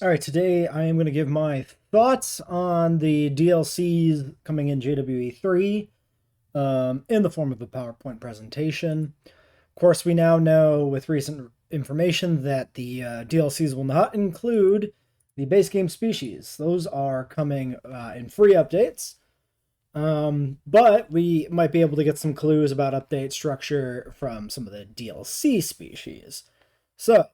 All right, today I am going to give my thoughts on the DLCs coming in JWE3 in the form of a PowerPoint presentation. Of course, we now know with recent information that the DLCs will not include the base game species. Those are coming in free updates, but we might be able to get some clues about update structure from some of the DLC species. So,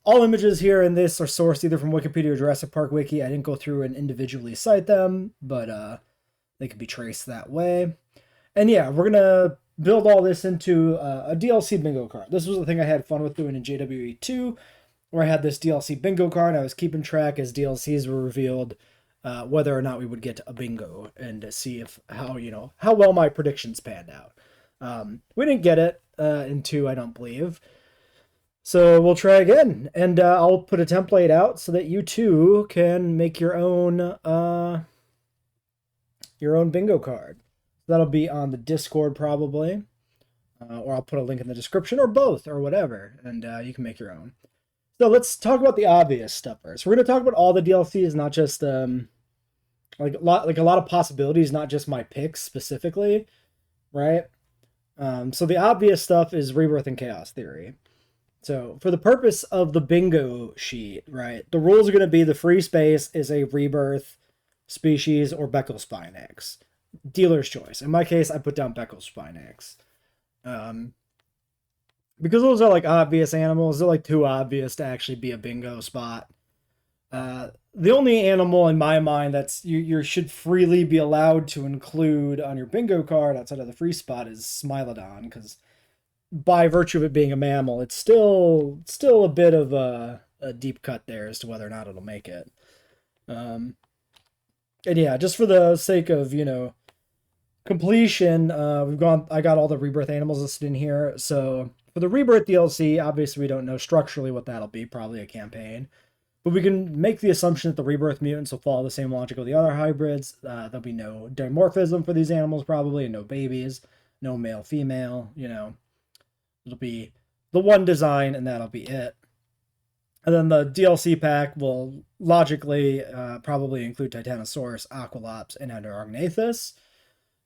all images here in this are sourced either from Wikipedia or Jurassic Park Wiki. I didn't go through and individually cite them, but they could be traced that way. And yeah, we're gonna build all this into a DLC bingo card. This was the thing I had fun with doing in JWE2, where I had this DLC bingo card. I was keeping track as DLCs were revealed, whether or not we would get a bingo, and to see if how well my predictions panned out. We didn't get it in two, I don't believe. So we'll try again, and I'll put a template out so that you too can make your own bingo card. That'll be on the Discord probably, or I'll put a link in the description, or both, or whatever, and you can make your own. So let's talk about the obvious stuff first. We're gonna talk about all the DLCs, not just like a lot of possibilities, not just my picks specifically, right? So the obvious stuff is Rebirth and Chaos Theory. So for the purpose of the bingo sheet, right, the rules are going to be the free space is a Rebirth species or Beckle-Spinax. Dealer's choice. In my case, I put down Beckle-Spinax. Because those are like obvious animals, they're like too obvious to actually be a bingo spot. The only animal in my mind that's you should freely be allowed to include on your bingo card outside of the free spot is Smilodon, because by virtue of it being a mammal, it's still a bit of a deep cut there as to whether or not it'll make it. And yeah, just for the sake of completion, I got all the Rebirth animals listed in here. So for the Rebirth DLC, obviously we don't know structurally what that'll be, probably a campaign. But we can make the assumption that the Rebirth mutants will follow the same logic of the other hybrids. There'll be no dimorphism for these animals, probably, and no babies, no male, female, It'll be the one design, and that'll be it. And then the DLC pack will logically probably include Titanosaurus, Aqualops, and Andrognathus.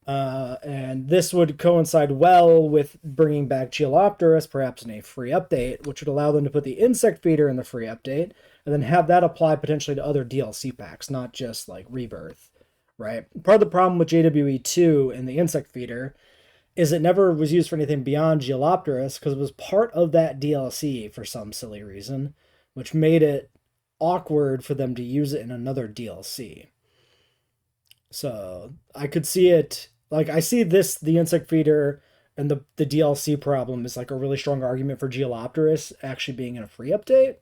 And this would coincide well with bringing back Geolopterus, perhaps in a free update, which would allow them to put the insect feeder in the free update, and then have that apply potentially to other DLC packs, not just like Rebirth, right? Part of the problem with JWE2 and the insect feeder is it never was used for anything beyond Geolopterus because it was part of that DLC for some silly reason, which made it awkward for them to use it in another DLC. So I could see it, like I see this, the insect feeder and the DLC problem is like a really strong argument for Geolopterus actually being in a free update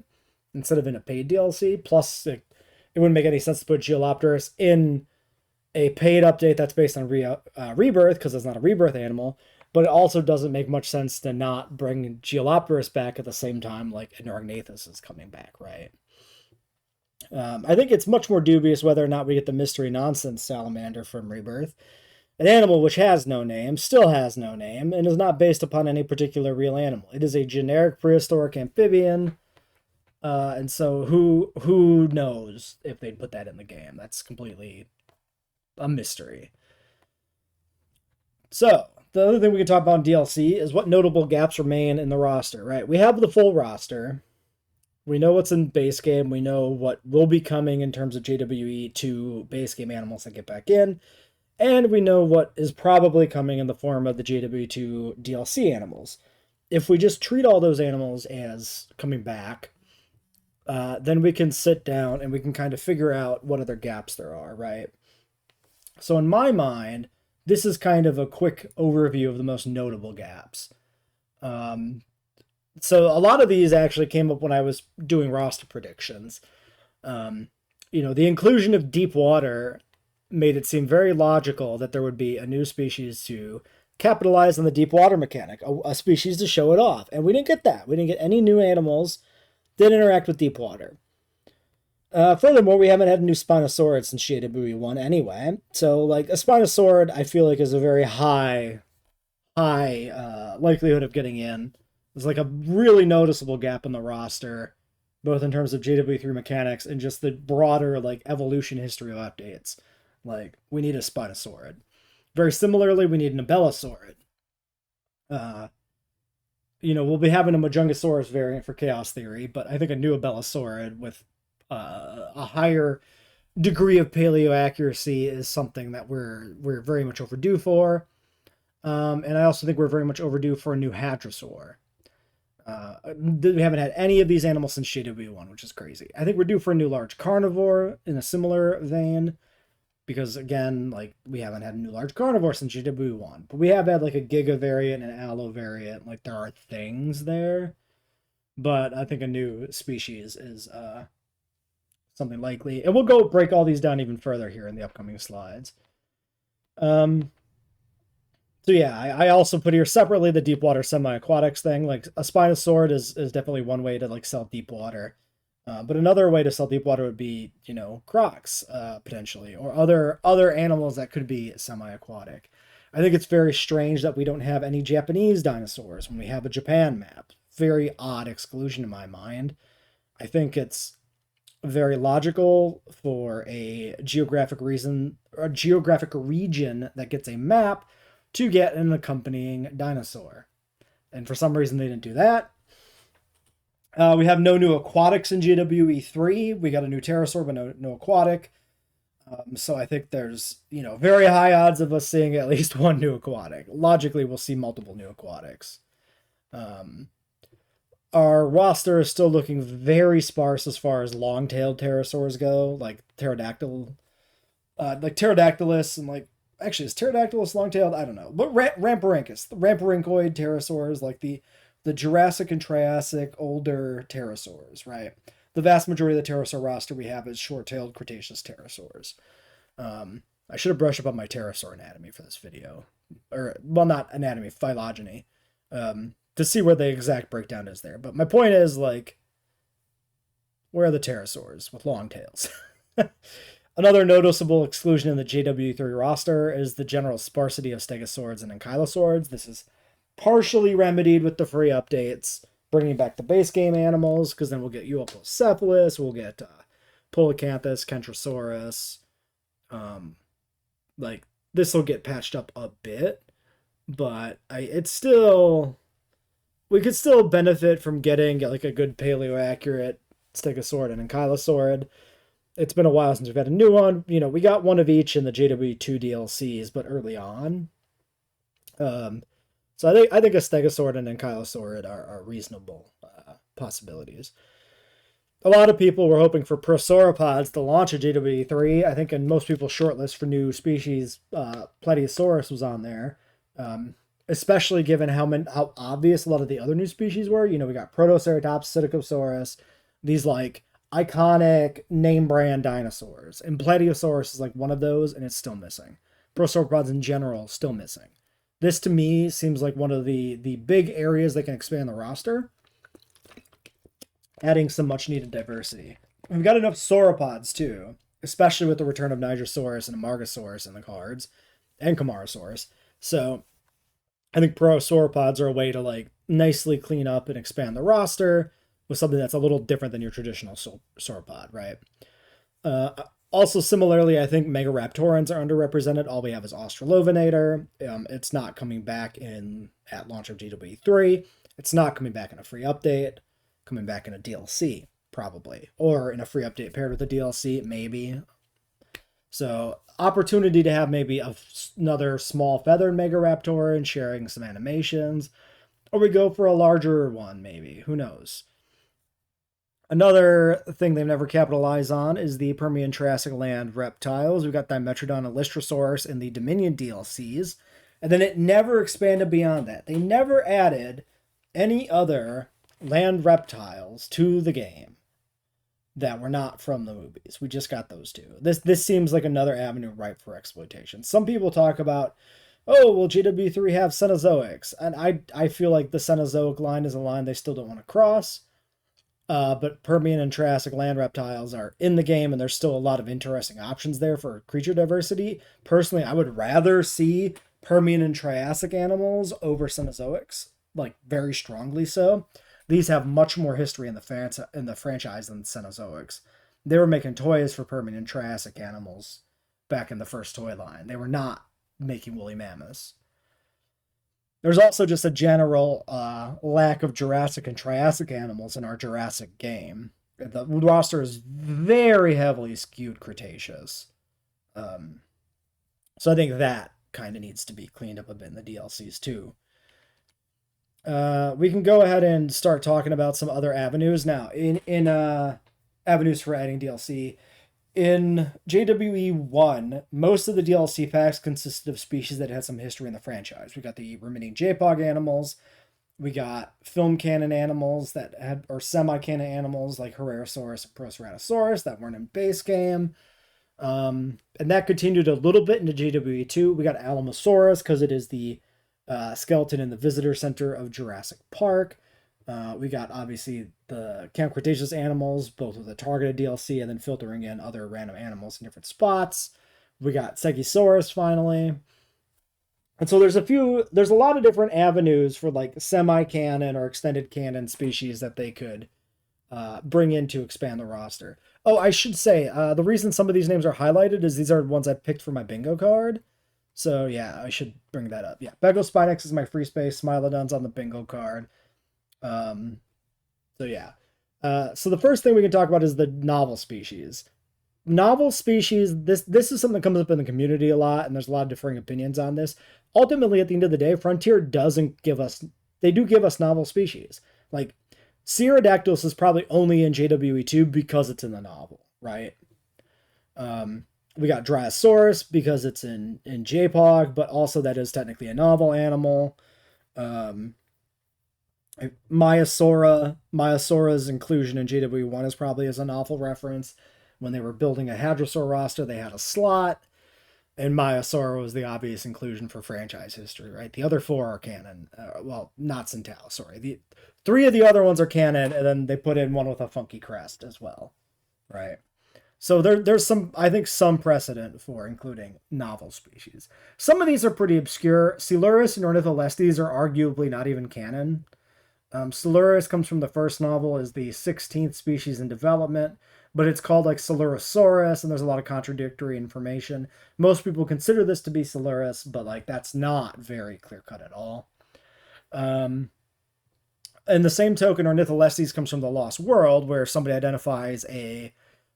instead of in a paid DLC. Plus, it wouldn't make any sense to put Geolopterus in a paid update that's based on Rebirth, because it's not a Rebirth animal, but it also doesn't make much sense to not bring Geolopterus back at the same time like Andrognathus is coming back, right? I think it's much more dubious whether or not we get the mystery nonsense salamander from Rebirth, an animal which has no name, still has no name, and is not based upon any particular real animal. It is a generic prehistoric amphibian, and so who knows if they'd put that in the game? That's completely a mystery. So the other thing we can talk about in DLC is what notable gaps remain in the roster, right? We have the full roster. We know what's in base game. We know what will be coming in terms of JWE2 base game animals that get back in. And we know what is probably coming in the form of the JWE2 DLC animals. If we just treat all those animals as coming back, then we can sit down and we can kind of figure out what other gaps there are, right? So in my mind, this is kind of a quick overview of the most notable gaps. So a lot of these actually came up when I was doing roster predictions. The inclusion of deep water made it seem very logical that there would be a new species to capitalize on the deep water mechanic, a species to show it off. And we didn't get that. We didn't get any new animals that interact with deep water. Furthermore, we haven't had a new Spinosaurid since JWE1 anyway. So, like, a Spinosaurid, I feel like, is a very high likelihood of getting in. There's, like, a really noticeable gap in the roster. both in terms of JW3 mechanics and just the broader like evolution history of updates. Like we need a Spinosaurid. Very similarly, we need an Abelosaurid. Uh, we'll be having a Majungasaurus variant for Chaos Theory, but I think a new Abelosaurid with a higher degree of paleo accuracy is something that we're very much overdue for. And I also think we're very much overdue for a new Hadrosaur. We haven't had any of these animals since JW1, which is crazy. I think we're due for a new large carnivore in a similar vein, because again, like we haven't had a new large carnivore since JW1, but we have had like a Giga variant and an Allo variant. Like there are things there, but I think a new species is something likely. And we'll go break all these down even further here in the upcoming slides. So yeah, I also put here separately the deep water semi-aquatics thing. Like a Spinosaurid is definitely one way to like sell deep water. But another way to sell deep water would be, crocs, potentially, or other animals that could be semi-aquatic. I think it's very strange that we don't have any Japanese dinosaurs when we have a Japan map. Very odd exclusion in my mind. I think it's very logical for a geographic region that gets a map to get an accompanying dinosaur. And for some reason they didn't do that. We have no new aquatics in JWE3. We got a new pterosaur, but no aquatic. So I think there's, very high odds of us seeing at least one new aquatic. Logically, we'll see multiple new aquatics. Our roster is still looking very sparse as far as long-tailed pterosaurs go, like pterodactylus, and like, actually, is Pterodactylus long-tailed? I don't know. But Ramphorhynchus, the Ramphorhynchoid pterosaurs, like the Jurassic and Triassic older pterosaurs, right? The vast majority of the pterosaur roster we have is short-tailed Cretaceous pterosaurs. I should have brushed up on my pterosaur anatomy for this video. Or, well, not anatomy, phylogeny. To see where the exact breakdown is there. But my point is, like, where are the pterosaurs with long tails? Another noticeable exclusion in the JW3 roster is the general sparsity of stegosaurids and ankylosaurids. This is partially remedied with the free updates, bringing back the base game animals, because then we'll get Euoplocephalus, we'll get Polacanthus, Kentrosaurus. Like, this will get patched up a bit, but we could still benefit from getting like a good paleo-accurate stegosaurid and ankylosaurid. It's been a while since we've had a new one. We got one of each in the JW2 DLCs, but early on. So I think a Stegosaurid and Ankylosaurid are reasonable possibilities. A lot of people were hoping for prosauropods to launch at JWE3. I think in most people's shortlist for new species, Plateosaurus was on there. Especially given how obvious a lot of the other new species were. We got Protoceratops, Psittacosaurus, these like iconic name brand dinosaurs. And Plateosaurus is like one of those, and it's still missing. Prosauropods in general, still missing. This to me seems like one of the big areas that can expand the roster, adding some much needed diversity. We've got enough sauropods too, especially with the return of Nigersaurus and Amargasaurus in the cards, and Camarasaurus. So I think prosauropods are a way to like nicely clean up and expand the roster with something that's a little different than your traditional sauropod, right? Also, similarly, I think Megaraptorans are underrepresented. All we have is Australovenator. It's not coming back at launch of JWE3. It's not coming back in a free update. Coming back in a DLC, probably. Or in a free update paired with a DLC, maybe. So, opportunity to have maybe another small feathered Megaraptor and sharing some animations. Or we go for a larger one, maybe. Who knows? Another thing they've never capitalized on is the Permian-Triassic land reptiles. We've got Dimetrodon and Lystrosaurus in the Dominion DLCs. And then it never expanded beyond that. They never added any other land reptiles to the game that were not from the movies. We just got those two. This seems like another avenue ripe for exploitation. Some people talk about, oh, will JW3 have Cenozoics? And I feel like the Cenozoic line is a line they still don't want to cross. But Permian and Triassic land reptiles are in the game, and there's still a lot of interesting options there for creature diversity. Personally, I would rather see Permian and Triassic animals over Cenozoics, like very strongly so. these have much more history in the franchise than Cenozoics. They were making toys for permanent Triassic animals back in the first toy line. They were not making woolly mammoths. There's also just a general lack of Jurassic and Triassic animals in our Jurassic game. The roster is very heavily skewed Cretaceous. So I think that kind of needs to be cleaned up a bit in the DLCs too. We can go ahead and start talking about some other avenues now. In avenues for adding DLC. In JWE1, most of the DLC packs consisted of species that had some history in the franchise. We got the remaining JPOG animals. We got film canon animals that had, or semi-canon animals like Herrerasaurus and Proceratosaurus that weren't in base game. And that continued a little bit into JWE2. We got Alamosaurus because it is the skeleton in the visitor center of Jurassic Park. We got obviously the Camp Cretaceous animals, both with a targeted DLC and then filtering in other random animals in different spots. We got Stegosaurus finally. And so there's a lot of different avenues for like semi-canon or extended canon species that they could bring in to expand the roster. Oh, I should say, the reason some of these names are highlighted is these are ones I picked for my bingo card. So yeah, I should bring that up. Yeah, Begospinax is my free space. Smilodon's on the bingo card. So yeah. So the first thing we can talk about is the novel species. Novel species, this is something that comes up in the community a lot, and there's a lot of differing opinions on this. Ultimately, at the end of the day, Frontier doesn't give us, they do give us novel species. Like, Cerodactylus is probably only in JWE2 because it's in the novel, right? We got Dryosaurus because it's in JPOG, but also that is technically a novel animal. Maiasaura's inclusion in JWE1 is probably as a novel reference. When they were building a Hadrosaur roster, they had a slot, and Maiasaura was the obvious inclusion for franchise history, right? The other four are canon. Well, not Centauros, sorry. The three of the other ones are canon, and then they put in one with a funky crest as well, right? So there's some, I think, some precedent for including novel species. Some of these are pretty obscure. Coelurus and Ornitholestes are arguably not even canon. Coelurus comes from the first novel, is the 16th species in development, but it's called like Coelurosaurus, and there's a lot of contradictory information. Most people consider this to be Coelurus, but like that's not very clear-cut at all. And the same token, Ornitholestes comes from the Lost World, where somebody identifies a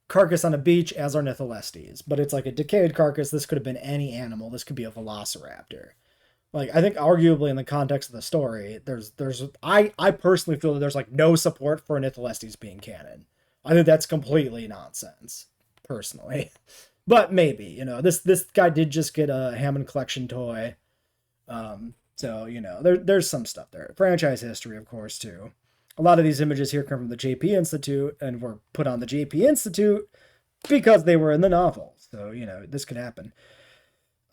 carcass on a beach as Ornitholestes, but it's like a decayed carcass. This could have been any animal. This could be a velociraptor. Like, I think arguably in the context of the story, I personally feel that there's like no support for Ornitholestes being canon. I think that's completely nonsense, personally. But maybe, you know, this guy did just get a Hammond collection toy. So, you know, there's some stuff there. Franchise history, of course, too. A lot of these images here come from the JP Institute and were put on the JP Institute because they were in the novel. So, you know, this could happen.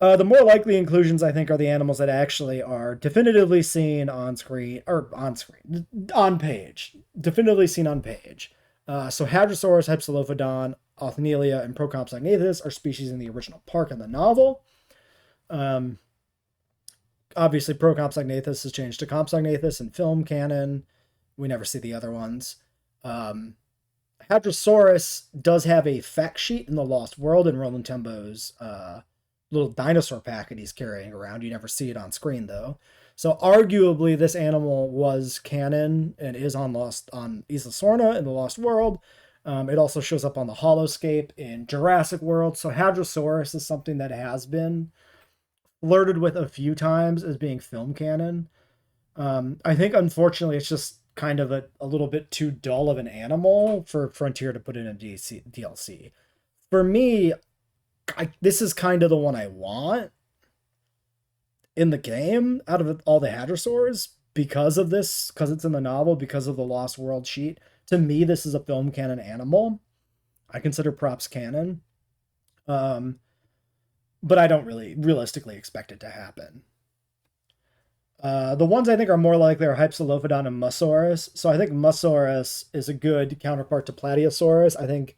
The more likely inclusions, I think, are the animals that actually are definitively seen on screen, or on page. Definitively seen on page. So Hadrosaurus, Hypsilophodon, Othnielia, and Procompsognathus are species in the original park in the novel. Obviously, Procompsognathus has changed to Compsognathus in film canon. We never see the other ones. Hadrosaurus does have a fact sheet in the Lost World in Roland Tembo's little dinosaur packet he's carrying around. You never see it on screen, though. So arguably, this animal was canon and is on Isla Sorna in the Lost World. It also shows up on the Holoscape in Jurassic World. So Hadrosaurus is something that has been flirted with a few times as being film canon. I think, unfortunately, it's just kind of a little bit too dull of an animal for Frontier to put in a DLC. For me, this is kind of the one I want in the game out of all the Hadrosaurs because of this, because it's in the novel, because of the Lost World sheet. To me, this is a film canon animal. I consider props canon. But I don't really realistically expect it to happen. The ones I think are more likely are Hypsilophodon and Musaurus. So I think Musaurus is a good counterpart to Plateosaurus. I think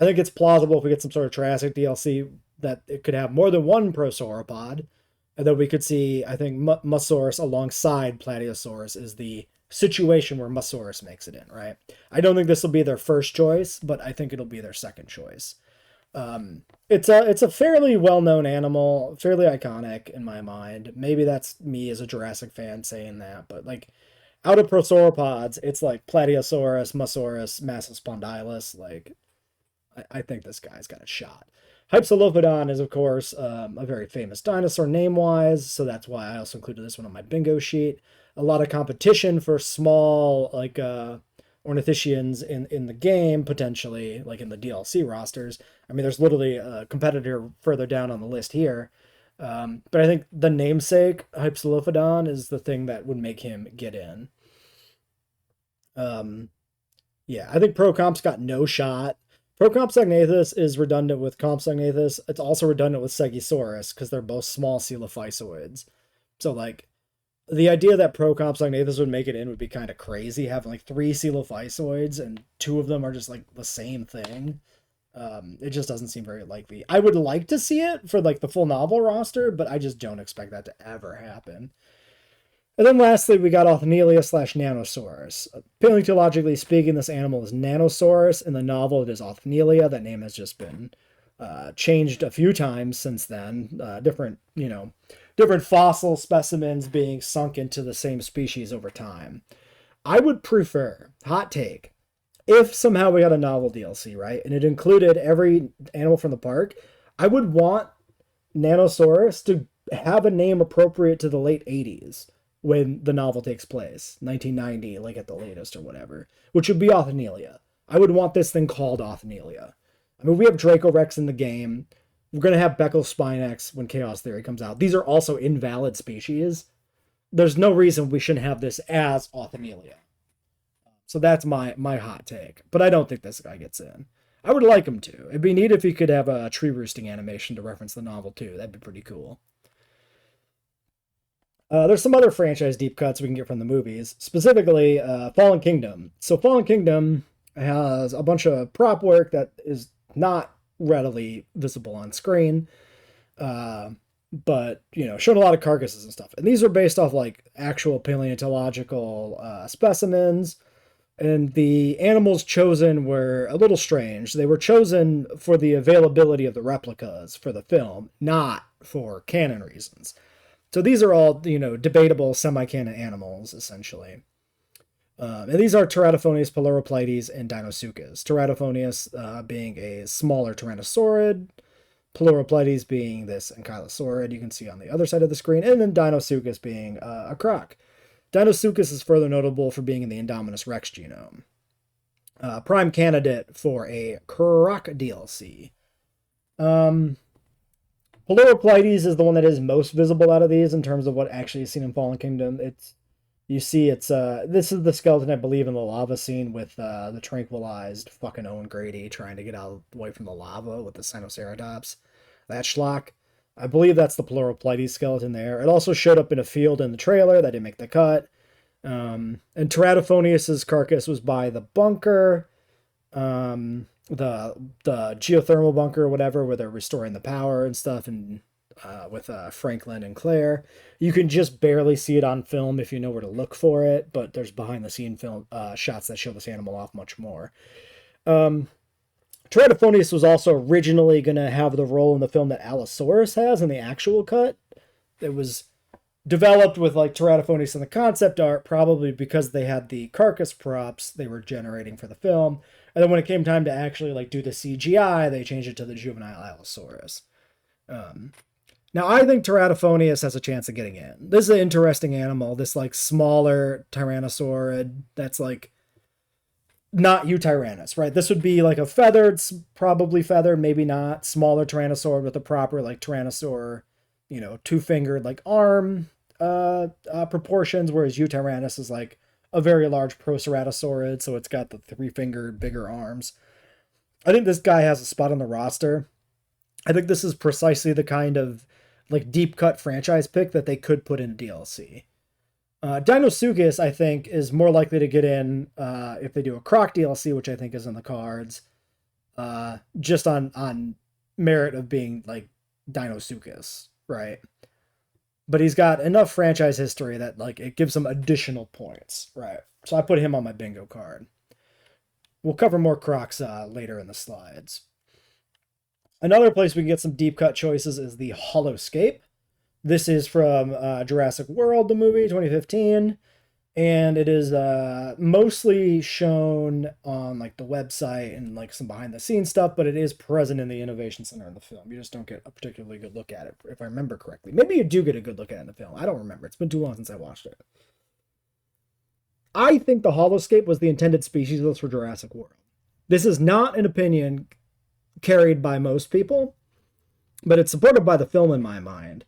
it's plausible if we get some sort of Triassic DLC that it could have more than one prosauropod, and then we could see, I think, Musaurus alongside Plateosaurus is the situation where Mosaurus makes it in, right? I don't think this will be their first choice, but I think it'll be their second choice. It's a fairly well-known animal, fairly iconic in my mind. Maybe that's me as a Jurassic fan saying that, but like out of prosauropods, it's like Plateosaurus, Mosaurus, Massospondylus. Like I think this guy's got a shot. Hypsilophodon is, of course, a very famous dinosaur name-wise, so that's why I also included this one on my bingo sheet. A lot of competition for small, like, ornithischians in the game, potentially, like in the DLC rosters. I mean, there's literally a competitor further down on the list here. But I think the namesake, Hypsilophodon, is the thing that would make him get in. Yeah, I think Procomp's got no shot. Procompsognathus is redundant with Compsognathus. It's also redundant with Stegosaurus because they're both small coelophysoids. So, like, the idea that Procompsognathus would make it in would be kind of crazy, having like 3 coelophysoids and 2 of them are just like the same thing. It just doesn't seem very likely. I would like to see it for like the full novel roster, but I just don't expect that to ever happen. And then lastly, we got Othnielia slash Nanosaurus. Paleontologically speaking, this animal is Nanosaurus. In the novel, it is Othnielia. That name has just been changed a few times since then. Different fossil specimens being sunk into the same species over time. I would prefer, hot take, if somehow we got a novel DLC, right, and it included every animal from the park, I would want Nanosaurus to have a name appropriate to the late 80s when the novel takes place, 1990, like at the latest or whatever, which would be Othnielia. I would want this thing called Othnielia. I mean, we have Dracorex in the game. We're going to have Beckel's Spinex when Chaos Theory comes out. These are also invalid species. There's no reason we shouldn't have this as Othnielia. So that's my hot take. But I don't think this guy gets in. I would like him to. It'd be neat if he could have a tree roosting animation to reference the novel too. That'd be pretty cool. There's some other franchise deep cuts we can get from the movies, specifically Fallen Kingdom. So Fallen Kingdom has a bunch of prop work that is not readily visible on screen, but showing a lot of carcasses and stuff. And these are based off like actual paleontological specimens. And the animals chosen were a little strange. They were chosen for the availability of the replicas for the film, not for canon reasons. So these are all, debatable semi-canon animals, essentially. And these are Teratophonius, Peloroplites, and Deinosuchus. Teratophonius being a smaller tyrannosaurid, Peloroplites being this ankylosaurid you can see on the other side of the screen, and then Deinosuchus being a croc. Deinosuchus is further notable for being in the Indominus Rex genome. Prime candidate for a croc DLC. Peloroplites is the one that is most visible out of these in terms of what actually is seen in Fallen Kingdom. This is the skeleton, I believe, in the lava scene with the tranquilized fucking Owen Grady trying to get out away from the lava with the Sinoceratops. That schlock. I believe that's the Peloroplites skeleton there. It also showed up in a field in the trailer that didn't make the cut. And Teratophonius's carcass was by the bunker, the geothermal bunker or whatever, where they're restoring the power and stuff, and with Franklin and Claire. You can just barely see it on film if you know where to look for it, but there's behind the scene film shots that show this animal off much more. Teratophonius was also originally going to have the role in the film that Allosaurus has in the actual cut. It was developed with like Teratophonius in the concept art, probably because they had the carcass props they were generating for the film. And then when it came time to actually like do the CGI, they changed it to the juvenile Allosaurus. Now I think Teratophonius has a chance of getting in. This is an interesting animal. This like smaller tyrannosaurid that's like not Eutyrannus, right? This would be like a feathered, probably feathered, maybe not, smaller tyrannosaur with a proper like tyrannosaur, 2-fingered like arm proportions, whereas Eutyrannus is like a very large proceratosaurid, so it's got the 3-fingered bigger arms. I think this guy has a spot on the roster. I think this is precisely the kind of like deep cut franchise pick that they could put in DLC. Deinosuchus, I think, is more likely to get in if they do a Croc DLC, which I think is in the cards, just on merit of being like Deinosuchus, right? but he's got enough franchise history that like it gives him additional points, right? So I put him on my bingo card. We'll cover more Crocs later in the slides. Another place we can get some deep cut choices is the Holoscape. This is from Jurassic World, the movie, 2015. And it is mostly shown on like the website and like some behind the scenes stuff, but it is present in the Innovation Center in the film. You just don't get a particularly good look at it, if I remember correctly. Maybe you do get a good look at it in the film. I don't remember. It's been too long since I watched it. I think the Holoscape was the intended species list for Jurassic World. This is not an opinion carried by most people, but it's supported by the film in my mind.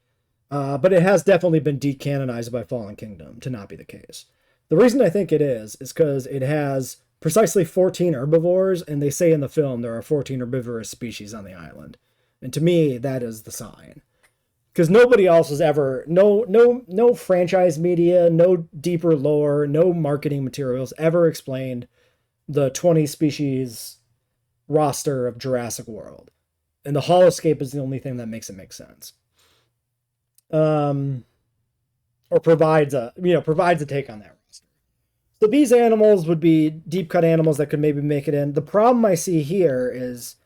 But it has definitely been decanonized by Fallen Kingdom to not be the case. The reason I think it is because it has precisely 14 herbivores, and they say in the film there are 14 herbivorous species on the island. And to me, that is the sign. Because nobody else has ever, no franchise media, no deeper lore, no marketing materials ever explained the 20 species roster of Jurassic World. And the Holoscape is the only thing that makes it make sense. Or provides a take on that roster. So these animals would be deep cut animals that could maybe make it in. The problem I see here is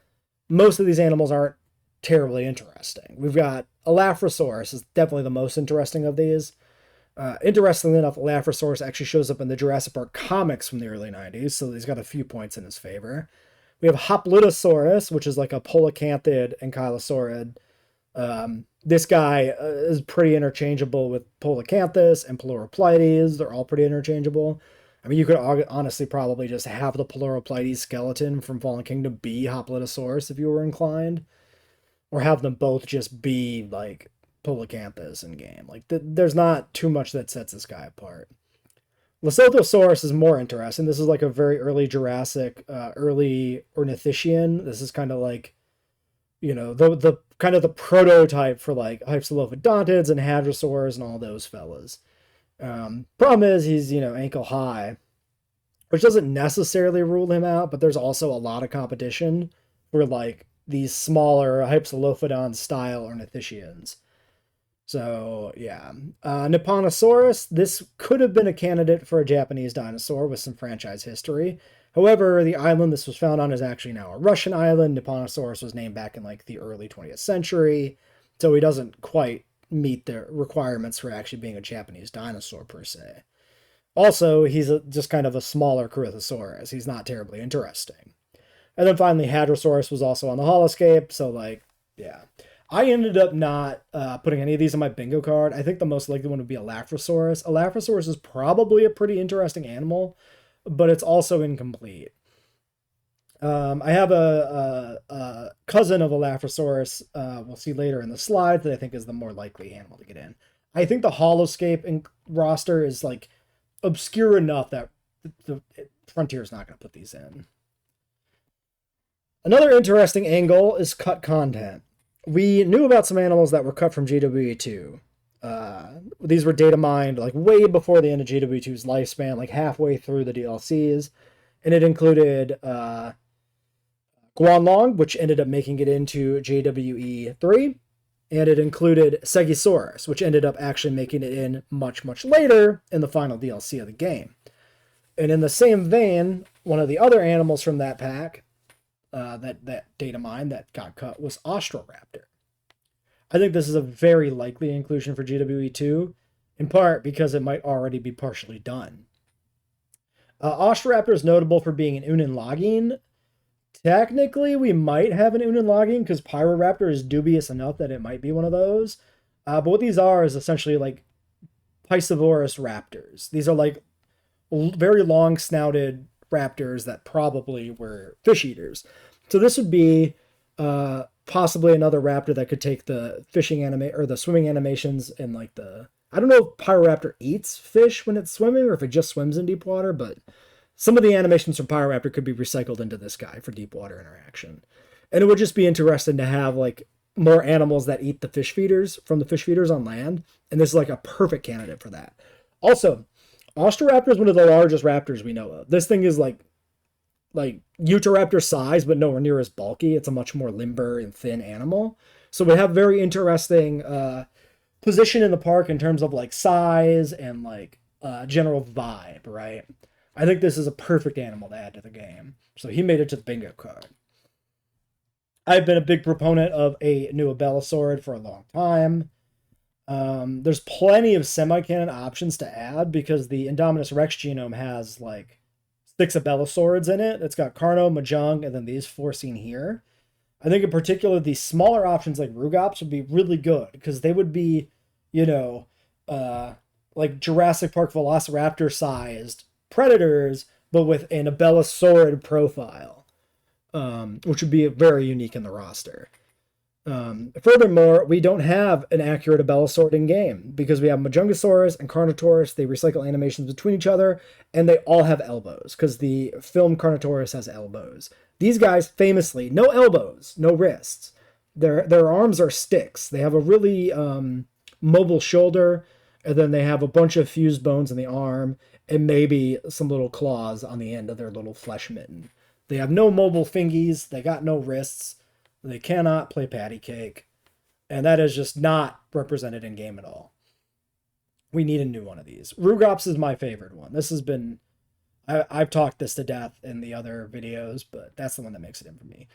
most of these animals aren't terribly interesting. We've got Elaphrosaurus is definitely the most interesting of these. Interestingly enough, Elaphrosaurus actually shows up in the Jurassic Park comics from the early 90s, so he's got a few points in his favor. We have Hoplitosaurus, which is like a polacanthid ankylosaurid. This guy is pretty interchangeable with Polacanthus and Pleuropleides. They're all pretty interchangeable. I mean, you could honestly probably just have the Pleuropleides skeleton from Fallen Kingdom be Hoplitosaurus if you were inclined. Or have them both just be, like, Polacanthus in game. Like, there's not too much that sets this guy apart. Lesothosaurus is more interesting. This is like a very early Jurassic, early Ornithischian. This is kind of like, you know, the kind of the prototype for like Hypsilophodontids and Hadrosaurs and all those fellas. Problem is he's, you know, ankle high, which doesn't necessarily rule him out, but there's also a lot of competition for like these smaller Hypsilophodon style Ornithischians. So yeah, Nipponosaurus, this could have been a candidate for a Japanese dinosaur with some franchise history. However, the island this was found on is actually now a Russian island. Nipponosaurus was named back in like the early 20th century, so he doesn't quite meet the requirements for actually being a Japanese dinosaur per se. Also, he's just kind of a smaller Corythosaurus. He's not terribly interesting. And then finally, Hadrosaurus was also on the Holoscape, so like, yeah. I ended up not putting any of these on my bingo card. I think the most likely one would be Elaphrosaurus. Elaphrosaurus is probably a pretty interesting animal, but it's also incomplete. I have a cousin of Elaphrosaurus, we'll see later in the slides, that I think is the more likely animal to get in. I think the Holoscape roster is like obscure enough that the Frontier is not going to put these in. Another interesting angle is cut content. We knew about some animals that were cut from JWE2. These were data mined like way before the end of JWE2's lifespan, like halfway through the DLCs. And it included Guanlong, which ended up making it into JWE3. And it included Stegosaurus, which ended up actually making it in much, much later in the final DLC of the game. And in the same vein, one of the other animals from that pack, that data mine that got cut, was Austroraptor. I think this is a very likely inclusion for JWE2, in part because it might already be partially done. Austroraptor is notable for being an Unenlagine. Technically, we might have an Unenlagine because Pyroraptor is dubious enough that it might be one of those. But what these are is essentially like Piscivorous raptors. These are like very long-snouted raptors that probably were fish eaters. So this would be possibly another raptor that could take the fishing or the swimming animations and like the... I don't know if Pyroraptor eats fish when it's swimming or if it just swims in deep water, but some of the animations from Pyroraptor could be recycled into this guy for deep water interaction. And it would just be interesting to have like more animals that eat the fish feeders from the fish feeders on land. And this is like a perfect candidate for that. Also, Austroraptor is one of the largest raptors we know of. This thing is like Utahraptor size, but nowhere near as bulky. It's a much more limber and thin animal. So we have very interesting position in the park in terms of like size and like general vibe, right? I think this is a perfect animal to add to the game. So he made it to the bingo card. I've been a big proponent of a new Abelisaur for a long time. There's plenty of semi-canon options to add because the Indominus Rex genome has like 6 Abelisaurs in it. It's got Carno, Mahjong, and then these 4 seen here. I think in particular the smaller options like Rugops would be really good because they would be, you know, like Jurassic Park Velociraptor sized predators, but with an Abelisaur profile, which would be very unique in the roster. Furthermore, we don't have an accurate Abelisaur in game because we have Majungasaurus and Carnotaurus. They recycle animations between each other, and they all have elbows because the film Carnotaurus has elbows. These guys famously no elbows, no wrists. Their arms are sticks. They have a really mobile shoulder, and then they have a bunch of fused bones in the arm, and maybe some little claws on the end of their little flesh mitten. They have no mobile fingies. They got no wrists. They cannot play patty cake, and that is just not represented in game at all. We need a new one of these. Rugops is my favorite one. This has been, I've talked this to death in the other videos, but that's the one that makes it in for me.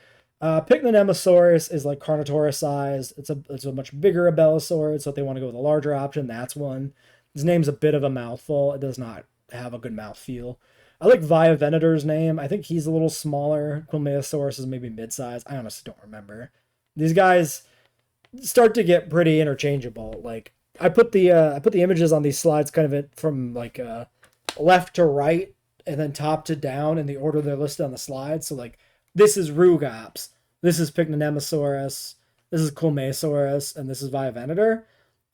Pycnonemosaurus is like Carnotaurus size. It's a much bigger Abelisaur, so if they want to go with a larger option, that's one. His name's a bit of a mouthful. It does not have a good mouthfeel. I like Via Venator's name. I think he's a little smaller. Quilmeosaurus is maybe mid-size. I honestly don't remember. These guys start to get pretty interchangeable. Like I put the images on these slides kind of from like left to right and then top to down in the order they're listed on the slide. So like this is Rugops, this is Pycnonemosaurus, this is Quilmeosaurus, and this is Via Venator.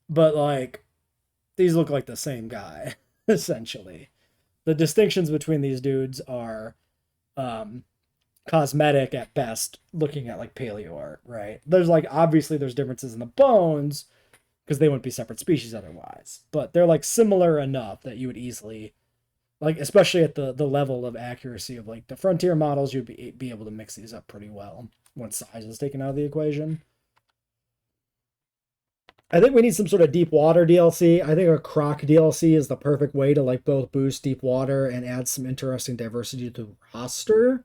But like these look like the same guy essentially. The distinctions between these dudes are cosmetic at best, looking at like paleo art, right? There's like obviously there's differences in the bones because they wouldn't be separate species otherwise, but they're like similar enough that you would easily, like especially at the level of accuracy of like the frontier models, you'd be able to mix these up pretty well once size is taken out of the equation. I think we need some sort of deep water DLC. I think a Croc DLC is the perfect way to like both boost deep water and add some interesting diversity to the roster.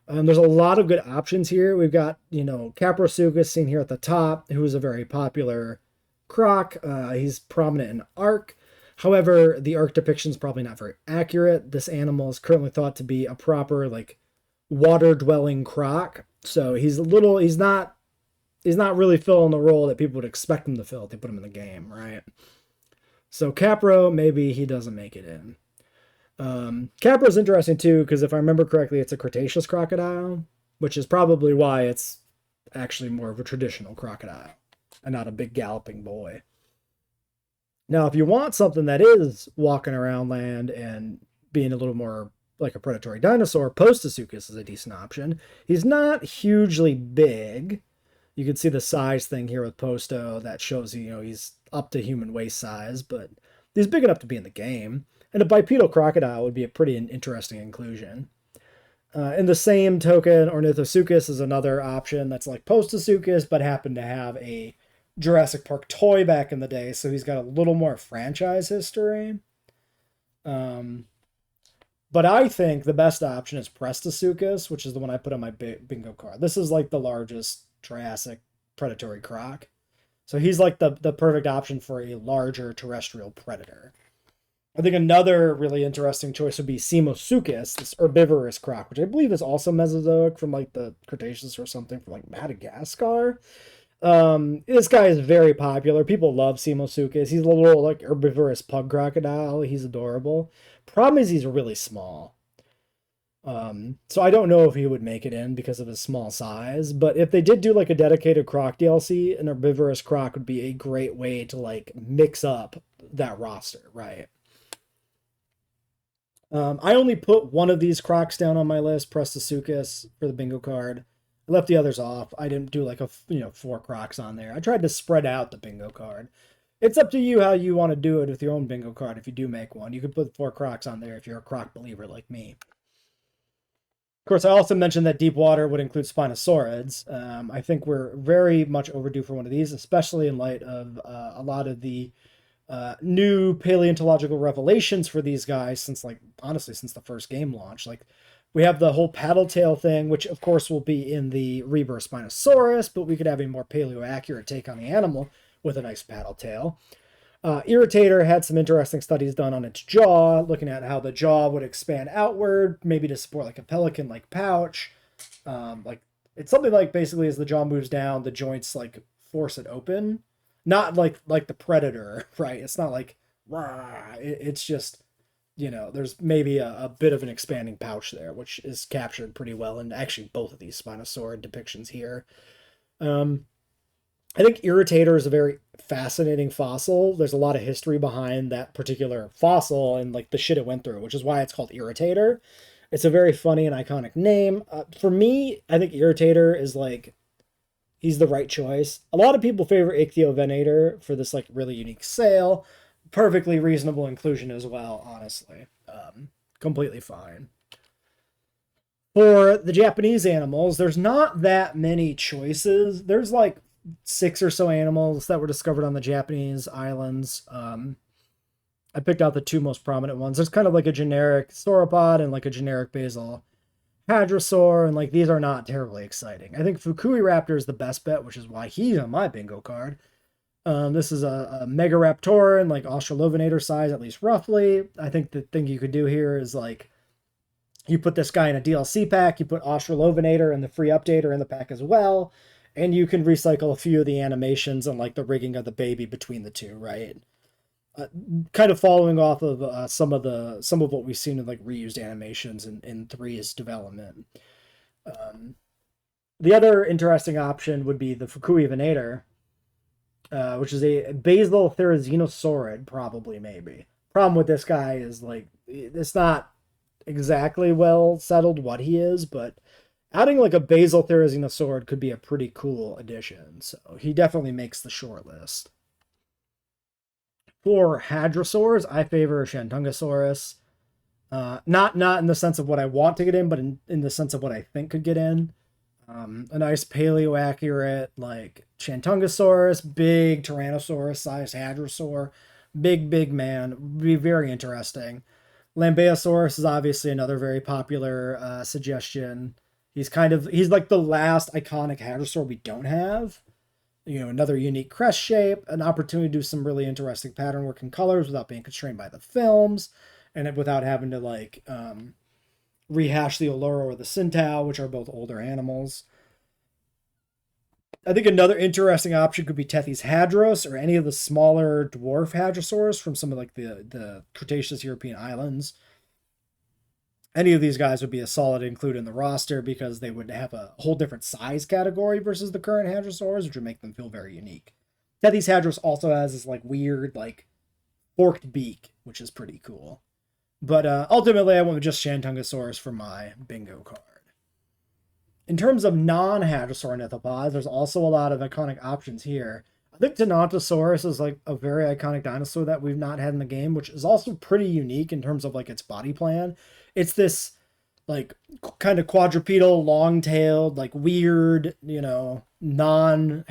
There's a lot of good options here. We've got, Caprosuchus seen here at the top, who is a very popular Croc. He's prominent in Ark. However, the Ark depiction is probably not very accurate. This animal is currently thought to be a proper like water-dwelling Croc. So he's not really filling the role that people would expect him to fill if they put him in the game, right? So Capro, maybe he doesn't make it in. Capro's interesting too, because if I remember correctly, it's a Cretaceous crocodile, which is probably why it's actually more of a traditional crocodile and not a big galloping boy. Now, if you want something that is walking around land and being a little more like a predatory dinosaur, Postosuchus is a decent option. He's not hugely big. You can see the size thing here with Posto that shows he's up to human waist size, but he's big enough to be in the game. And a bipedal crocodile would be a pretty interesting inclusion. In the same token, Ornithosuchus is another option that's like Postosuchus, but happened to have a Jurassic Park toy back in the day, so he's got a little more franchise history. But I think the best option is Prestosuchus, which is the one I put on my bingo card. This is like the largest Triassic predatory croc. So he's like the perfect option for a larger terrestrial predator. I think another really interesting choice would be Simosuchus, this herbivorous croc, which I believe is also Mesozoic from like the Cretaceous or something from like Madagascar. This guy is very popular. People love Simosuchus. He's a little like herbivorous pug crocodile. He's adorable. Problem is he's really small. So I don't know if he would make it in because of his small size, but if they did do like a dedicated croc DLC, an herbivorous croc would be a great way to like mix up that roster, right? I only put one of these crocs down on my list, Prestosuchus, for the bingo card. I left the others off. I didn't do like 4 crocs on there. I tried to spread out the bingo card. It's up to you how you want to do it with your own bingo card if you do make one. You could put 4 crocs on there if you're a croc believer like me. course, I also mentioned that deep water would include Spinosaurids. I think we're very much overdue for one of these, especially in light of a lot of the new paleontological revelations for these guys since, like, honestly, since the first game launch. Like, we have the whole paddle tail thing, which of course will be in the Rebirth Spinosaurus, but we could have a more paleo accurate take on the animal with a nice paddle tail. Irritator had some interesting studies done on its jaw, looking at how the jaw would expand outward, maybe to support like a pelican-like pouch. Like, it's something like basically as the jaw moves down, the joints like force it open. Not like the Predator, right? It's not like rah. It's just, there's maybe a bit of an expanding pouch there, which is captured pretty well in actually both of these Spinosaurus depictions here. Um, I think Irritator is a very fascinating fossil. There's a lot of history behind that particular fossil and like the shit it went through, which is why it's called Irritator. It's a very funny and iconic name. For me, I think Irritator is like, he's the right choice. A lot of people favor Ichthyovenator for this like really unique sail. Perfectly reasonable inclusion as well, honestly. Completely fine. For the Japanese animals, there's not that many choices. There's like 6 or so animals that were discovered on the Japanese islands. I picked out the 2 most prominent ones. There's kind of like a generic sauropod and like a generic basal hadrosaur, and like these are not terribly exciting. I think Fukui Raptor is the best bet, which is why he's on my bingo card. This is a Megaraptoran, like Australovenator size, at least roughly. I think the thing you could do here is like you put this guy in a DLC pack, you put Australovenator and the free updater in the pack as well, and you can recycle a few of the animations and like the rigging of the baby between the two, right? Kind of following off of some of what we've seen in like reused animations in 3's development. The other interesting option would be the Fukui Venator, which is a basal therizzinosaurid, probably, maybe. Problem with this guy is like it's not exactly well settled what he is, but adding like a basal therizzinosaurid could be a pretty cool addition. So he definitely makes the short list. For hadrosaurs, I favor Shantungosaurus. Not in the sense of what I want to get in, but in the sense of what I think could get in. A nice paleo accurate like Shantungosaurus, big Tyrannosaurus sized hadrosaur, big man, would be very interesting. Lambeosaurus is obviously another very popular suggestion. He's like the last iconic hadrosaur we don't have. Another unique crest shape, an opportunity to do some really interesting pattern work and colors without being constrained by the films, and without having to like rehash the Oloro or the Sintao, which are both older animals. I think another interesting option could be Tethys hadros or any of the smaller dwarf hadrosaurs from some of like the Cretaceous European islands. Any of these guys would be a solid include in the roster because they would have a whole different size category versus the current hadrosaurs, which would make them feel very unique. Tethys hadros also has this like weird like forked beak, which is pretty cool. But ultimately, I went with just Shantungosaurus for my bingo card. In terms of non-hadrosaur ornithopods, there's also a lot of iconic options here. I think Tenontosaurus is like a very iconic dinosaur that we've not had in the game, which is also pretty unique in terms of like its body plan. It's this like kind of quadrupedal, long-tailed, like weird, non-hadrosaur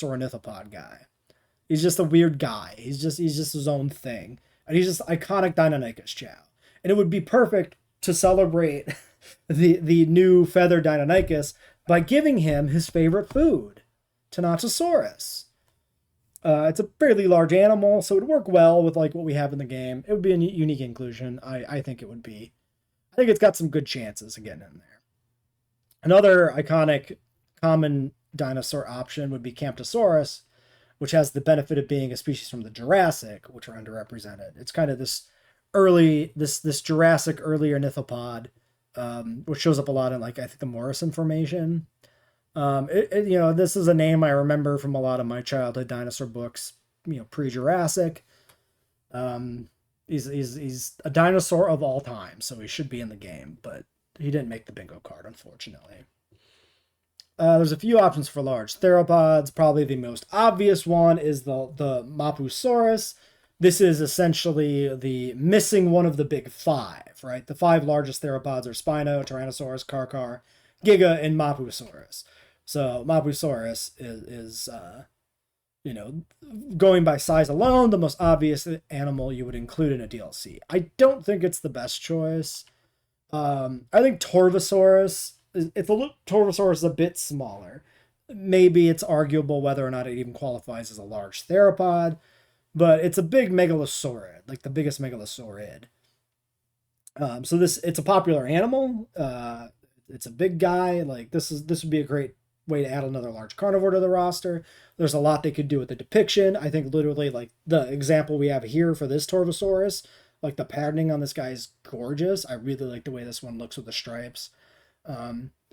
ornithopod guy. He's just a weird guy. He's just his own thing. And he's just iconic Deinonychus Chow. And it would be perfect to celebrate the new feathered Deinonychus by giving him his favorite food, Tenontosaurus. It's a fairly large animal, so it would work well with like what we have in the game. It would be a unique inclusion. I think it would be. I think it's got some good chances of getting in there. Another iconic common dinosaur option would be Camptosaurus, which has the benefit of being a species from the Jurassic, which are underrepresented. It's kind of this Jurassic early ornithopod, which shows up a lot in like I think the Morrison Formation. This is a name I remember from a lot of my childhood dinosaur books, pre-Jurassic. He's a dinosaur of all time, so he should be in the game, but he didn't make the bingo card, unfortunately. There's a few options for large theropods. Probably the most obvious one is the Mapusaurus, this is essentially the missing one of the big five, right? The five largest theropods are Spino, Tyrannosaurus, Carcar, Giga, and Mapusaurus. So Mapusaurus is you know, going by size alone, the most obvious animal you would include in a DLC. I don't think it's the best choice. I think Torvosaurus Torvosaurus is a bit smaller. Maybe it's arguable whether or not it even qualifies as a large theropod, but it's a big megalosaurid, like the biggest megalosaurid. So it's a popular animal. It's a big guy. Like this would be a great way to add another large carnivore to the roster. There's a lot they could do with the depiction. I think literally like the example we have here for this Torvosaurus, like the patterning on this guy is gorgeous. I really like the way this one looks with the stripes.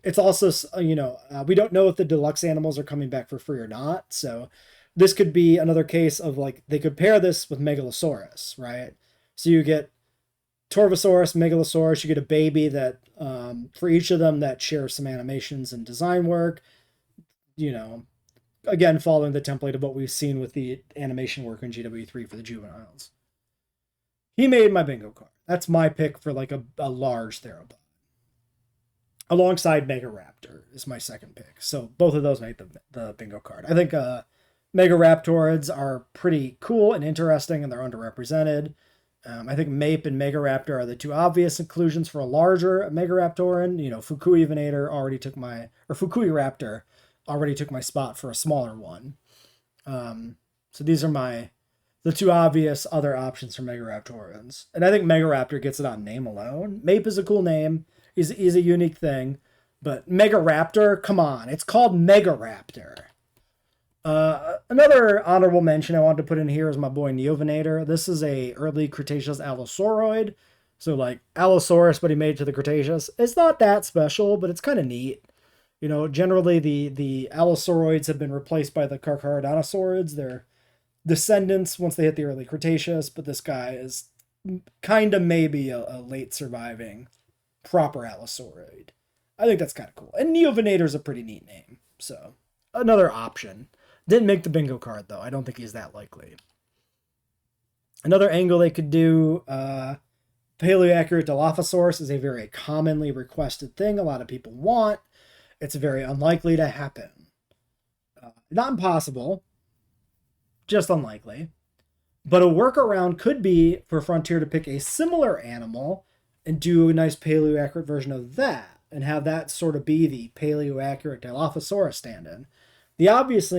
It's also, we don't know if the deluxe animals are coming back for free or not. So this could be another case of like, they could pair this with Megalosaurus, right? So you get Torvosaurus, Megalosaurus, you get a baby that, for each of them that shares some animations and design work, again, following the template of what we've seen with the animation work in JWE3 for the juveniles. He made my bingo card. That's my pick for like a large theropod. Alongside Megaraptor is my second pick. So both of those make the bingo card. I think Megaraptorids are pretty cool and interesting, and they're underrepresented. I think Mape and Megaraptor are the two obvious inclusions for a larger Megaraptoran. Fukui Raptor already took my spot for a smaller one. So these are the two obvious other options for Megaraptorans. And I think Megaraptor gets it on name alone. Mape is a cool name. He's a unique thing. But Megaraptor, come on. It's called Megaraptor. Another honorable mention I wanted to put in here is my boy Neovenator. This is a early Cretaceous Allosauroid. So like Allosaurus, but he made it to the Cretaceous. It's not that special, but it's kind of neat. Generally the Allosauroids have been replaced by the Carcharodontosaurids. They're descendants once they hit the early Cretaceous, but this guy is kind of maybe a late surviving proper Allosaurid. I think that's kind of cool. And Neovenator is a pretty neat name. So another option. Didn't make the bingo card, though. I don't think he's that likely. Another angle they could do, paleoaccurate Dilophosaurus is a very commonly requested thing a lot of people want. It's very unlikely to happen. Not impossible, just unlikely. But a workaround could be for Frontier to pick a similar animal and do a nice paleoaccurate version of that, and have that sort of be the paleoaccurate Dilophosaurus stand-in. The obvious